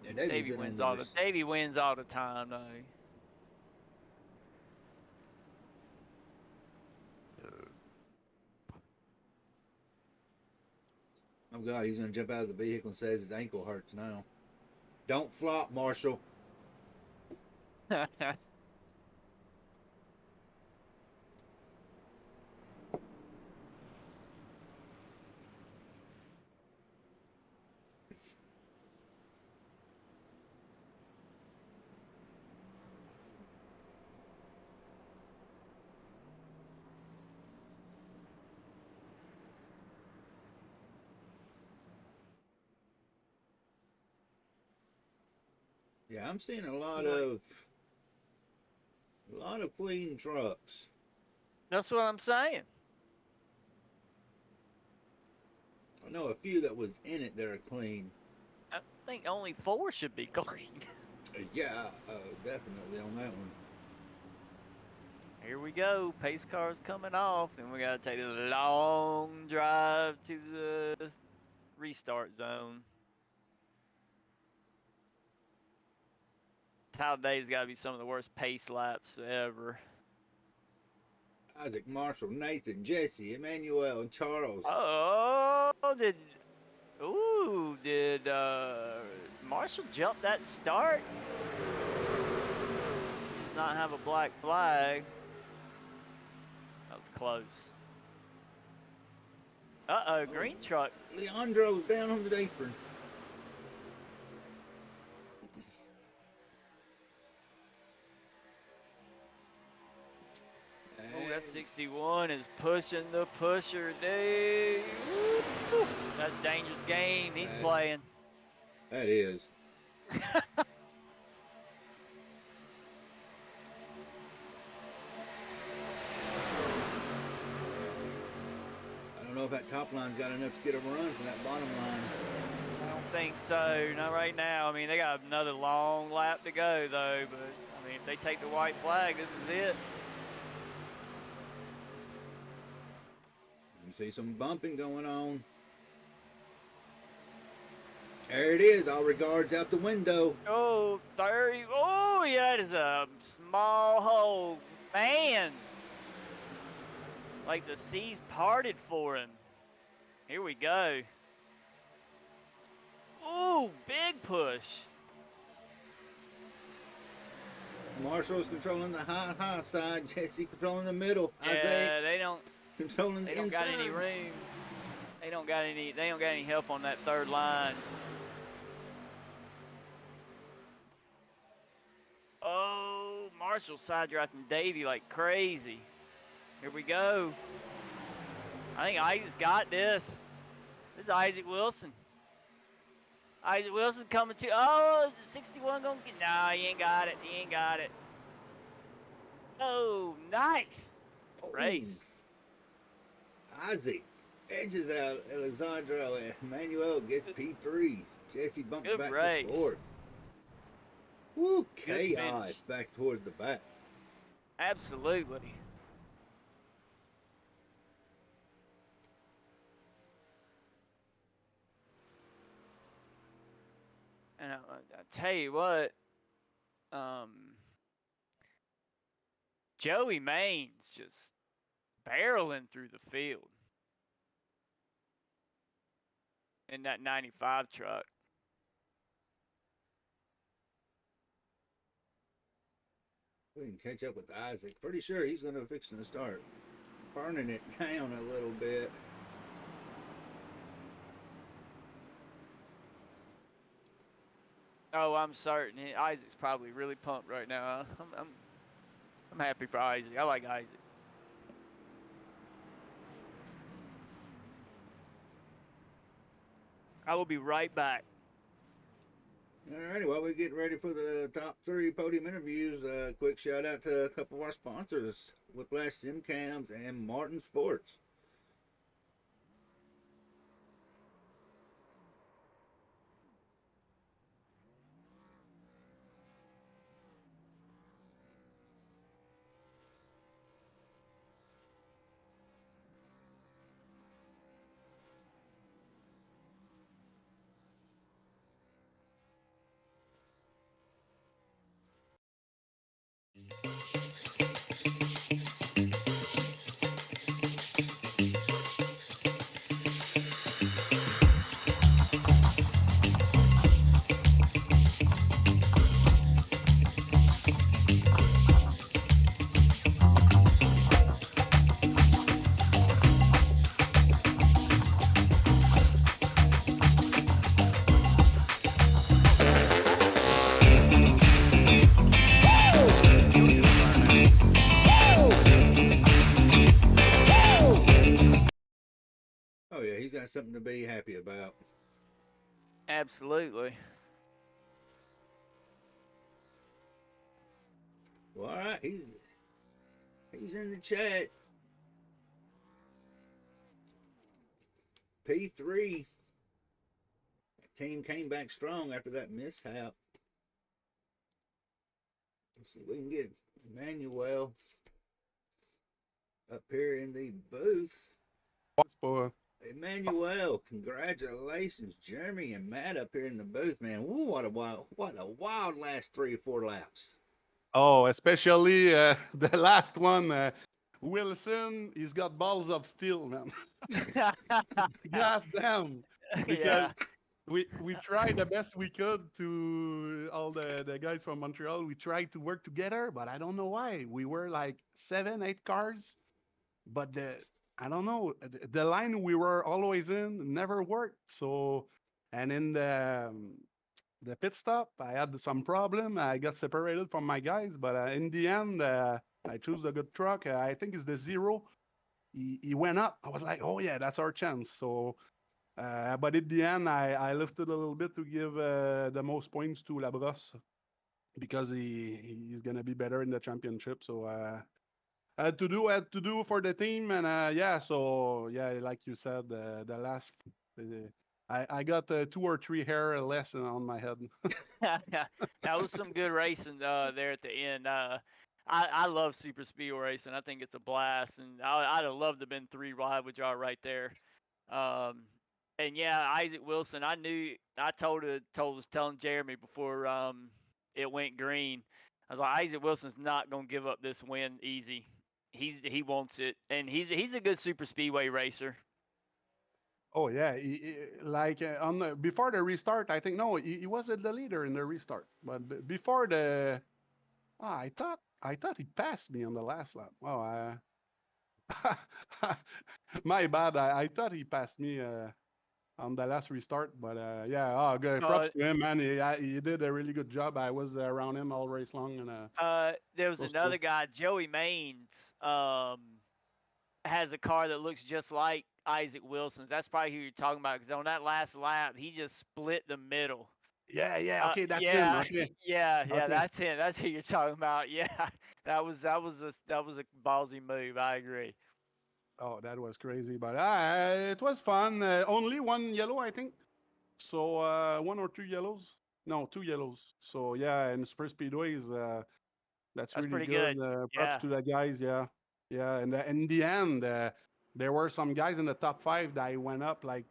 Yeah, Davy's been on the. Davey wins all the time though. God, he's going to jump out of the vehicle and says his ankle hurts now. Don't flop, Marshall. Yeah, I'm seeing Like, a lot of clean trucks. that's what I'm saying. I know a few that was in it that are clean. I think only 4 should be clean. Yeah, definitely on that one. Here we go. Pace car's coming off, and we gotta take a long drive to the restart zone. Talladega's gotta be some of the worst pace laps ever. Isaac, Marshall, Nathan, Jesse, Emmanuel, and Charles. Oh, did Marshall jump that start? He does not have a black flag. That was close. Uh-oh, Oh, green truck. Leandro's down on the apron. Oh, that 61 is pushing the pusher, dude. Woo! That's a dangerous game he's playing. That is. I don't know if that top line's got enough to get a run from that bottom line. I don't think so. Not right now. I mean, they got another long lap to go, though. But, I mean, if they take the white flag, this is it. You see some bumping going on. There it is. All regards out the window. Oh, 30. Oh, yeah, that is a small hole. Man. Like the seas parted for him. Here we go. Ooh, big push. Marshall's controlling the high side. Jesse controlling the middle. Yeah, Isaac they don't controlling the inside. got any room. They don't got any help on that third line. Oh, Marshall side drafting Davey like crazy. Here we go. I think Isaac's got this. This is Isaac Wilson. Isaac Wilson coming to. Oh, is 61 gonna get? Nah, he ain't got it. He ain't got it. Oh, nice race. Isaac edges out Alexandro. Emmanuel gets P3. Jesse bumps Good back race. to fourth. Woo, Good chaos finish. back towards the back. Absolutely. And I tell you what, Joey Main's just barreling through the field in that 95 truck. We can catch up with Isaac. Pretty sure he's going to fix to start burning it down a little bit. Oh, I'm certain Isaac's probably really pumped right now. I'm happy for Isaac. I like Isaac. I will be right back. Alrighty, while we're getting ready for the top 3 podium interviews, quick shout out to a couple of our sponsors, Whiplash Sim Cams and Martin Sports. got something to be happy about. Absolutely. Well, all right, he's in the chat. P3 team came back strong after that mishap. Let's see if we can get Emmanuel up here in the booth. For Emmanuel, congratulations, Jeremy and Matt up here in the booth, man. Ooh, what a wild last 3 or 4 laps. oh, especially the last one, Wilson. He's got balls of steel, man. God damn! Because Yeah. we tried the best we could to all the guys from Montreal. We tried to work together, but I don't know why. We were like 7, 8 cars, but the I don't know the line we were always in never worked. So, and in the pit stop, I had some problem. I got separated from my guys, but in the end, I chose the good truck. I think it's the zero. He went up. I was like, oh yeah, that's our chance. So, but at the end, I lifted a little bit to give the most points to Labrosse because he's gonna be better in the championship. So had to do for the team, and yeah. So yeah, like you said, the last. I got 2 or 3 hair less on my head. That was some good racing there at the end. I love super speed racing. I think it's a blast, and I'd have loved to have been three wide with y'all right there. Um, and yeah, Isaac Wilson. I knew. I was telling Jeremy before it went green. I was like, Isaac Wilson's not gonna give up this win easy. He wants it, and he's a good super speedway racer. Oh yeah, like on before the restart, I think no, he wasn't the leader in the restart, but before the, I thought he passed me on the last lap. Oh, my bad. I thought he passed me on the last restart, but yeah, oh, good. Props Uh, to him, man. He did a really good job. I was around him all race long, and there was was cool. another guy, Joey Maines. Has a car that looks just like Isaac Wilson's. That's probably who you're talking about because on that last lap, he just split the middle. Yeah, yeah. Okay, that's him. Yeah, Okay, yeah, okay. that's him. That's who you're talking about. Yeah, that was a ballsy move. I agree. Oh, that was crazy, but it was fun. Only one yellow, I think. So 1 or 2 yellows. No, 2 yellows. So yeah, and super speedways, that's That's really pretty good. good. Props Yeah. to the guys. Yeah, yeah. And in the end, there were some guys in the top five that went up like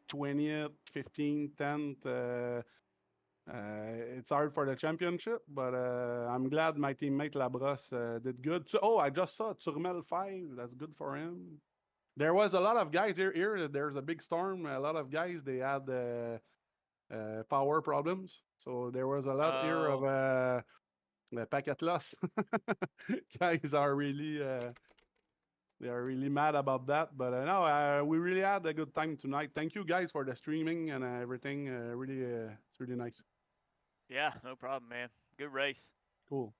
20th, 15th, 10th. It's hard for the championship, but I'm glad my teammate Labrosse did good. So, oh, I just saw Turmel 5. That's good for him. There was a lot of guys here. There's a big storm. A lot of guys, they had power problems. So there was a lot here of Oh, packet loss. Guys are really they are really mad about that. But no, we really had a good time tonight. Thank you guys for the streaming and everything. Really, it's really nice. yeah. No problem, man. Good race. Cool.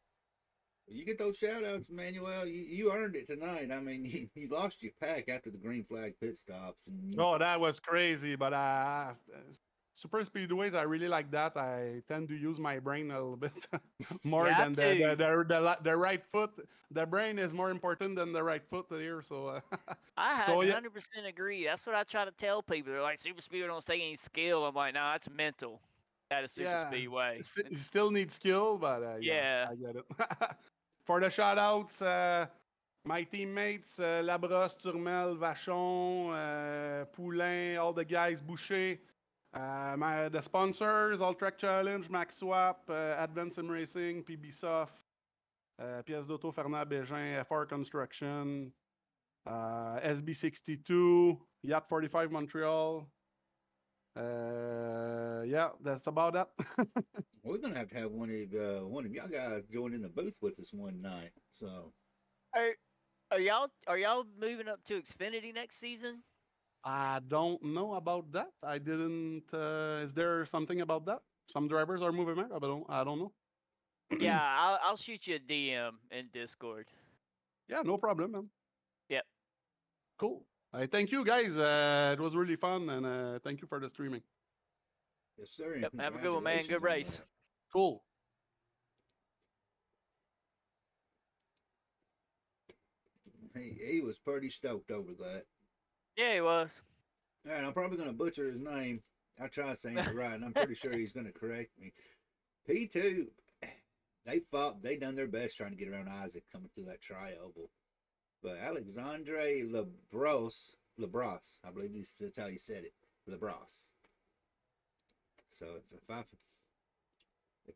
You get those shout outs, Emmanuel. You earned it tonight. I mean, you lost your pack after the green flag pit stops, and you. Oh, that was crazy. But super speedways, I really like that. I tend to use my brain a little bit You more have than to. the right foot. The brain is more important than the right foot here. So, I so yeah, 100% agree. That's what I try to tell people. They're like, super speedway don't take any skill. I'm like, nah, that's mental at a super yeah, speedway. you It's still need skill, but yeah, yeah. I get it. For the shout outs, my teammates, Labrosse, Turmel, Vachon, Poulain, all the guys, Boucher, the sponsors, All Track Challenge, Max Swap, Advance Sim Racing, PB Soft, Pièces d'Auto Fernand Bégin, FR Construction, SB62, Yacht 45 Montreal. Yeah, that's about that. We're gonna have to have one of y'all guys join in the booth with us one night. So Are are y'all moving up to Xfinity next season? I don't know about that. I didn't. Is there something about that? Some drivers are moving back. I don't know. Yeah, I'll shoot you a DM in Discord. Yeah, no problem, man. Yep. Cool. Thank you, guys. It was really fun, and thank you for the streaming. Yes, sir, and Yep. Have a good one, man. Good congratulations on race. that. Cool. He was pretty stoked over that. Yeah, he was. All right, I'm probably going to butcher his name. I try saying it right, and I'm pretty sure he's going to correct me. P2, they fought. They done their best trying to get around Isaac coming through that tri-oval. But Alexandre Lebros, I believe that's how he said it, Lebros. So if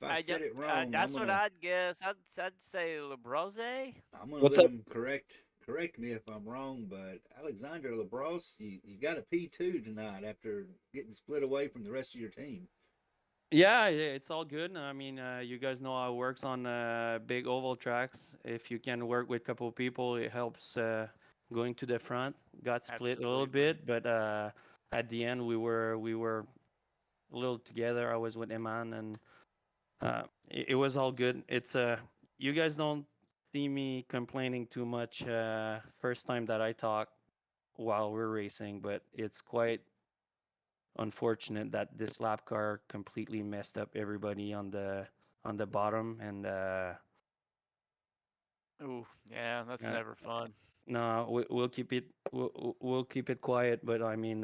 I said it wrong, That's what I'd guess. I'd say Lebrose. I'm gonna What's let up? him correct me if I'm wrong. But Alexander Lebros, you got a P2 tonight after getting split away from the rest of your team. Yeah, it's all good. I mean, you guys know how it works on big oval tracks. If you can work with a couple of people, it helps going to the front. Got split a little Absolutely. bit, but at the end we were a little together. I was with Iman, and it was all good. It's you guys don't see me complaining too much first time that I talk while we're racing, but it's quite unfortunate that this lap car completely messed up everybody on the bottom, and Ooh, yeah, that's uh, never fun. no, we'll keep it quiet. But I mean,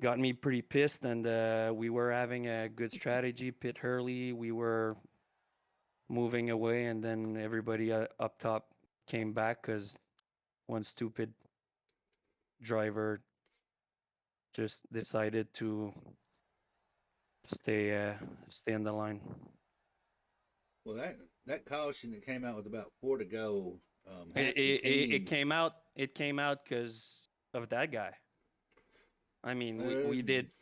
got me pretty pissed, and we were having a good strategy. Pit Hurley, we were moving away, and then everybody up top came back because one stupid driver just decided to stay on the line. Well, that caution that came out with about 4 to go, it It came. came out. It came out because of that guy. I mean, Uh,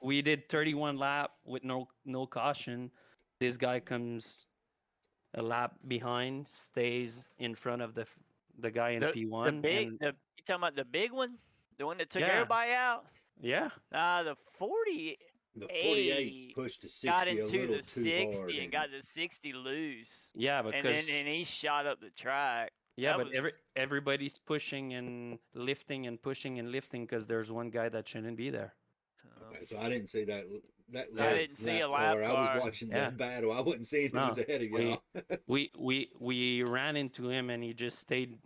we did 31 lap with no caution. This guy comes a lap behind, stays in front of the guy in P1, and You talking about the big one, the one that took yeah, everybody out? yeah, The the 48 48 pushed to got 60 a into little the too hard, 60 and and got the 60 loose, yeah, and then because he shot up the track. yeah, That but was everybody's pushing and lifting and pushing and lifting because there's one guy that shouldn't be there. okay, so I didn't see that I Yeah, little didn't see a lap lap car. I was car. watching the yeah. battle. I wasn't seeing who was No, ahead of we y'all. we ran into him and he just stayed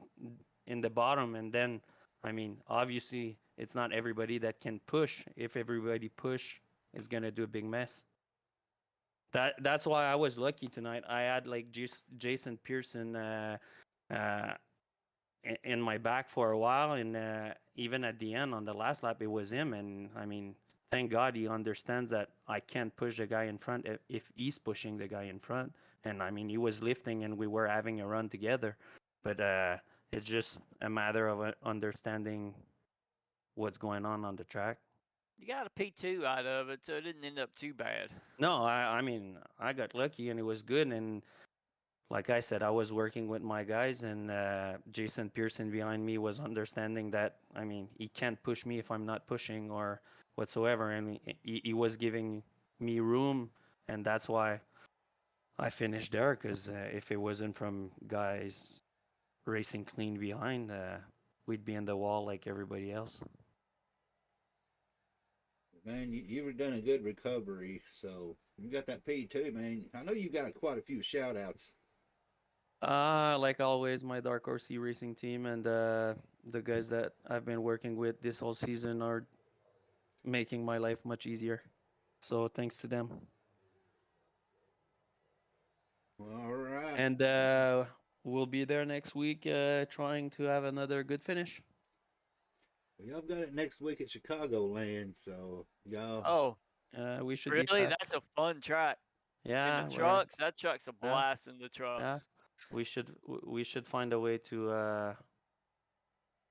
in the bottom. And then, I mean, obviously, it's not everybody that can push. If everybody push, it's gonna do a big mess. That's why I was lucky tonight. I had like Jason Pearson uh, in my back for a while, and even at the end on the last lap, it was him. And I mean, thank God he understands that I can't push the guy in front if he's pushing the guy in front. And I mean, he was lifting, and we were having a run together. But it's just a matter of understanding what's going on the track. You got a P2 out of it, so it didn't end up too bad. No, I mean, I got lucky, and it was good. And like I said, I was working with my guys, and Jason Pearson behind me was understanding that. I mean, he can't push me if I'm not pushing or whatsoever, and he was giving me room, and that's why I finished there. Because if it wasn't from guys racing clean behind, we'd be in the wall like everybody else. Man, you've done a good recovery. So you got that P2, man. I know you got quite a few shout outs. Like always, my Dark Horse Racing team and the guys that I've been working with this whole season are making my life much easier. So thanks to them. All right. And we'll be there next week trying to have another good finish. Well, y'all got it next week at Chicagoland. So y'all, Oh, We should be really? fast. That's a fun track. In the Yeah, trucks, that truck's a yeah, blast in the yeah. trucks. We should find a way to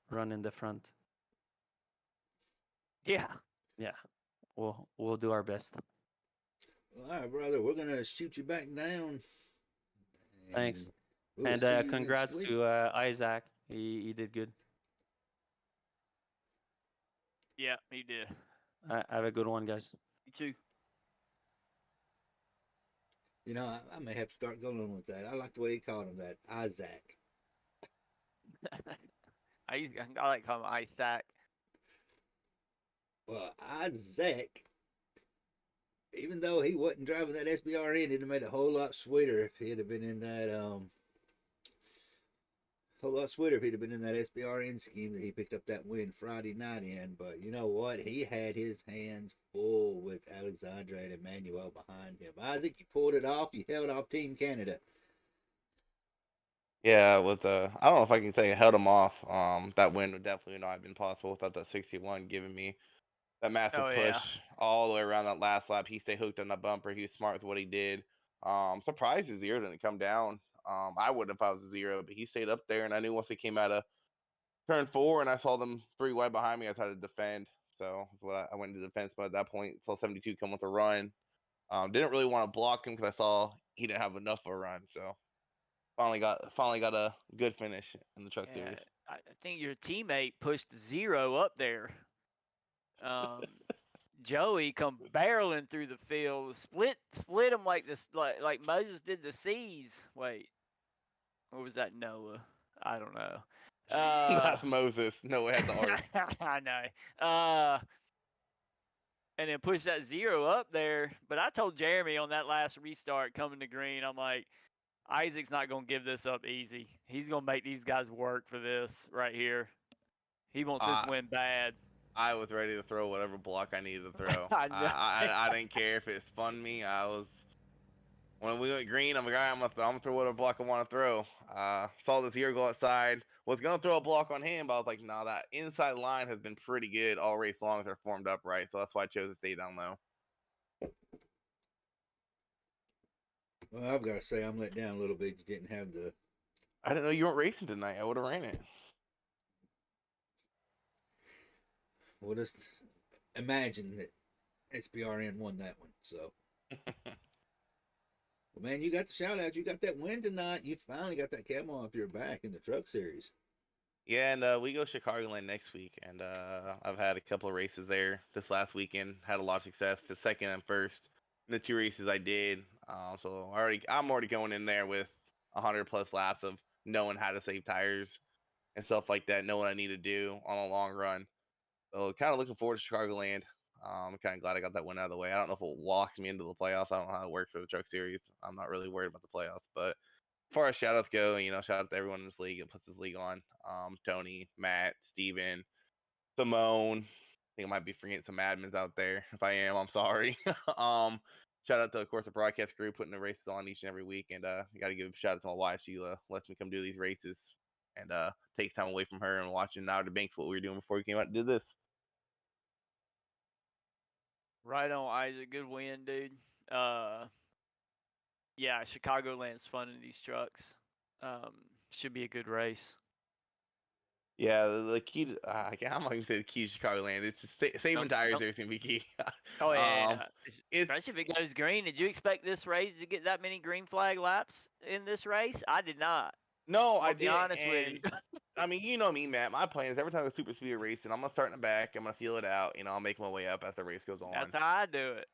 run in the front. Yeah. Yeah, we'll do our best. all right, brother. We're gonna shoot you back down, Thanks. and we'll And see you next congrats week. to Isaac. He did good. Yeah, he did. Have a good one, guys. You too. I may have to start going with that. I like the way he called him that, Isaac. I like calling him Isaac. Well, Isaac, even though he wasn't driving that SBRN, it'd have made it a whole lot sweeter if he'd have been in that whole lot sweeter if he'd have been in that SBRN scheme that he picked up that win Friday night in. But you know what? He had his hands full with Alexandre and Emmanuel behind him. Isaac, you pulled it off. You held off Team Canada. Yeah, with I don't know if I can say I held him off. That win would definitely not have been possible without that 61 giving me that massive Oh yeah. push all the way around that last lap. He stayed hooked on the bumper. He was smart with what he did. Surprised his zero didn't come down. I would if I was a zero, but he stayed up there, and I knew once they came out of turn four and I saw them three wide behind me, I tried to defend. So that's what I went into defense mode at that point. Saw 72 come with a run. Didn't really want to block him because I saw he didn't have enough of a run. So finally got a good finish in the truck Yeah. series. I think your teammate pushed zero up there. Um, Joey come barreling through the field, split him like this, like Moses did the seas. Wait, or was that Noah? I don't know. That's Moses. No, it had the arc. I know. And then push that zero up there. But I told Jeremy on that last restart coming to green, I'm like, Isaac's not gonna give this up easy. He's gonna make these guys work for this right here. He wants this Uh, win bad. I was ready to throw whatever block I needed to throw. I know. I didn't care if it spun me. I was when we went green. I'm like, all right, I'm gonna throw whatever block I want to throw. Saw this here go outside. Was gonna throw a block on him, but I was like, no, that inside line has been pretty good all race long as they're formed up right. So that's why I chose to stay down low. Well, I've got to say I'm let down a little bit. You didn't have the. I didn't know you weren't racing tonight. I would have ran it. Well, just imagine that SBRN won that one. So, well, man, you got the shout out. You got that win tonight. You finally got that camo off your back in the truck series. Yeah, and we go Chicagoland next week, and I've had a couple of races there this last weekend. Had a lot of success, the second and first in the two races I did. So I'm already going in there with 100+ laps of knowing how to save tires and stuff like that, know what I need to do on a long run. So kind of looking forward to Chicagoland. I'm kind of glad I got that one out of the way. I don't know if it locks me into the playoffs. I don't know how it works for the truck series. I'm not really worried about the playoffs, but as far as shout outs go, shout out to everyone in this league that puts this league on. Tony, Matt, Steven, Simone. I think I might be forgetting some admins out there. If I am, I'm sorry. Shout out to, of course, the broadcast crew putting the races on each and every week. And you got to give a shout out to my wife. Sheila lets me come do these races and takes time away from her and watching Outer Banks what we were doing before we came out to do this. Right on, Isaac. Good win, dude. Yeah, Chicagoland's fun in these trucks. Should be a good race. Yeah, the key to, I'm not going to say the key to Chicagoland. It's just saving Don't- tires don't- there is going to be key. Oh yeah, um, it's especially if it goes green. Did you expect this race to get that many green flag laps in this race? I did not. No, I I'll be didn't. honest with And you. I mean, you know me, Matt. My plan is every time I go super speed racing, I'm gonna start in the back. I'm gonna feel it out. I'll make my way up as the race goes That's on. how I do it.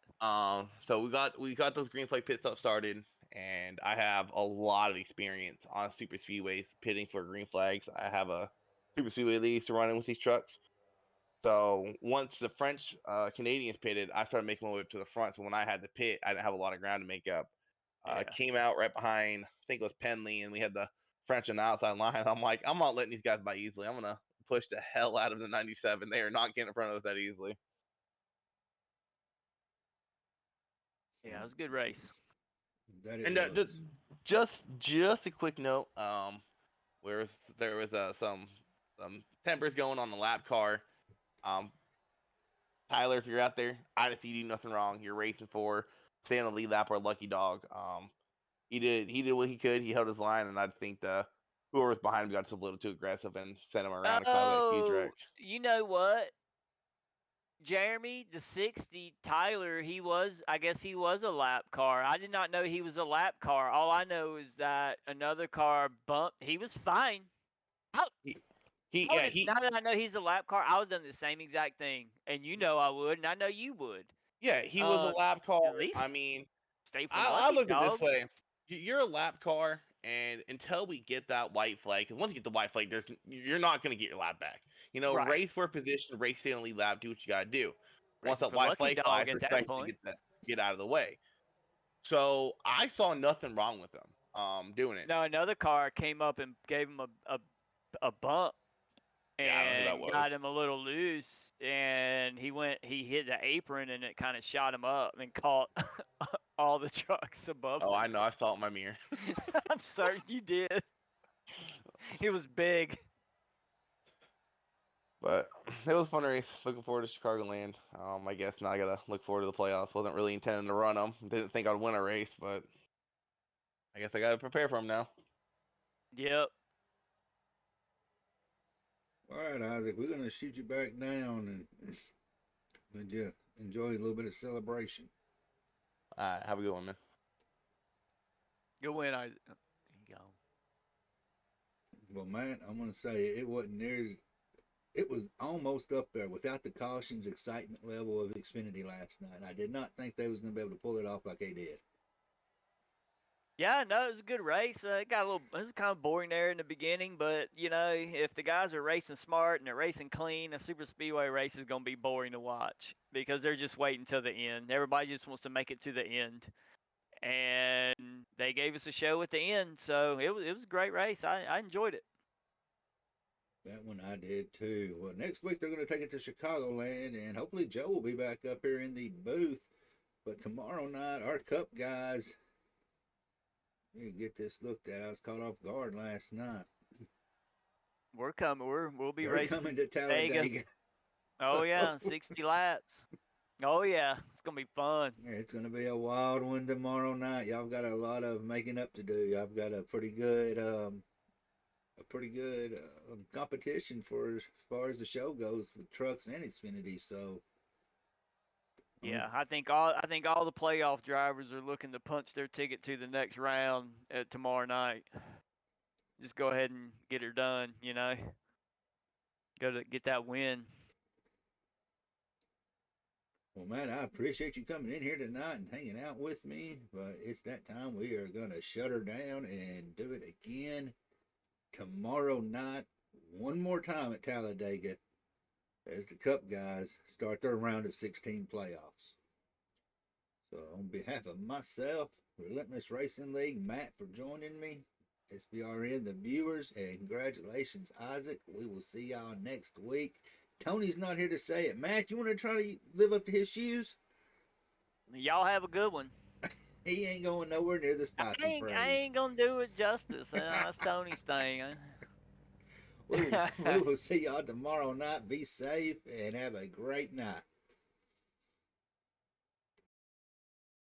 So we got those green flag pit stops started, and I have a lot of experience on super speedways pitting for green flags. I have a super speedway that I used to run in with these trucks. So once the French Canadians pitted, I started making my way up to the front. So when I had to pit, I didn't have a lot of ground to make up. Yeah. Came out right behind, I think it was Penley, and we had the French on the outside line. I'm like, I'm not letting these guys by easily. I'm gonna push the hell out of the 97. They are not getting in front of us that easily. Yeah, it was a good race. That it And was. just a quick note. There was some tempers going on the lap car. Um, Tyler, if you're out there, I didn't see you do nothing wrong. You're racing for stay on the lead lap or lucky dog. He did what he could. He held his line, and I think the whoever was behind him got just a little too aggressive and sent him around and caused that huge Oh, wreck. you know what? Jeremy, the 60, Tyler, I guess he was a lap car. I did not know he was a lap car. All I know is that another car bumped. He was fine. How, now that I know he's a lap car, I would have done the same exact thing. And you know I would, and I know you would. He was a lap car. At least I mean, stay for I lucky, look at it this dog. way: you're a lap car, And until we get that white flag, because once you get the white flag, you're not going to get your lap back. Right. Race for position, race stay on lead lap, do what you got to do. Once Racing that for white lucky flag dog flies, at that respect to point. get out of the way. So I saw nothing wrong with them doing it. No, another car came up and gave him a bump Yeah, I don't know who that and got was. him a little loose, and he hit the apron, and it kind of shot him up and caught all the trucks above Oh, him. I know. I saw it in my mirror. I'm certain you did. It was big. But it was a fun race. Looking forward to Chicagoland. I guess now I gotta look forward to the playoffs. Wasn't really intending to run them. Didn't think I'd win a race, but I guess I gotta prepare for them now. Yep. All right, Isaac, we're gonna shoot you back down and let you enjoy a little bit of celebration. All right, have a good one, man. Good win, Isaac. There you go. Well, man, I'm gonna say it wasn't near. It was almost up there without the cautions, excitement level of Xfinity last night. I did not think they was gonna be able to pull it off like they did. Yeah, no, it was a good race. It was kind of boring there in the beginning, but if the guys are racing smart and they're racing clean, a super speedway race is going to be boring to watch because they're just waiting till the end. Everybody just wants to make it to the end, and they gave us a show at the end, so it was a great race. I enjoyed it. That one I did too. Well, next week they're gonna take it to Chicagoland, and hopefully Joe will be back up here in the booth. But tomorrow night, our Cup guys, you get this looked at. I was caught off guard last night. We're coming. We'll be They're racing coming to Dega. Talladega. Oh yeah, 60 laps. Oh yeah, it's gonna be fun. It's going to be a wild one tomorrow night. Y'all got a lot of making up to do. Y'all got a pretty good, competition for as far as the show goes with trucks and Xfinity. So Yeah, I think all the playoff drivers are looking to punch their ticket to the next round tomorrow night. Just go ahead and get her done. Go to get that win. well, man, I appreciate you coming in here tonight and hanging out with me. But it's that time we are going to shut her down and do it again tomorrow night, one more time at Talladega as the Cup guys start their round of 16 playoffs. So, on behalf of myself, Relentless Racing League, Matt for joining me, SBRN, the viewers, and congratulations, Isaac. We will see y'all next week. Tony's not here to say it. Matt, you want to try to live up to his shoes? Y'all have a good one. He ain't going nowhere near the spicy I phrase. ain't gonna do it justice. That's Tony's thing. We will see y'all tomorrow night. Be safe and have a great night.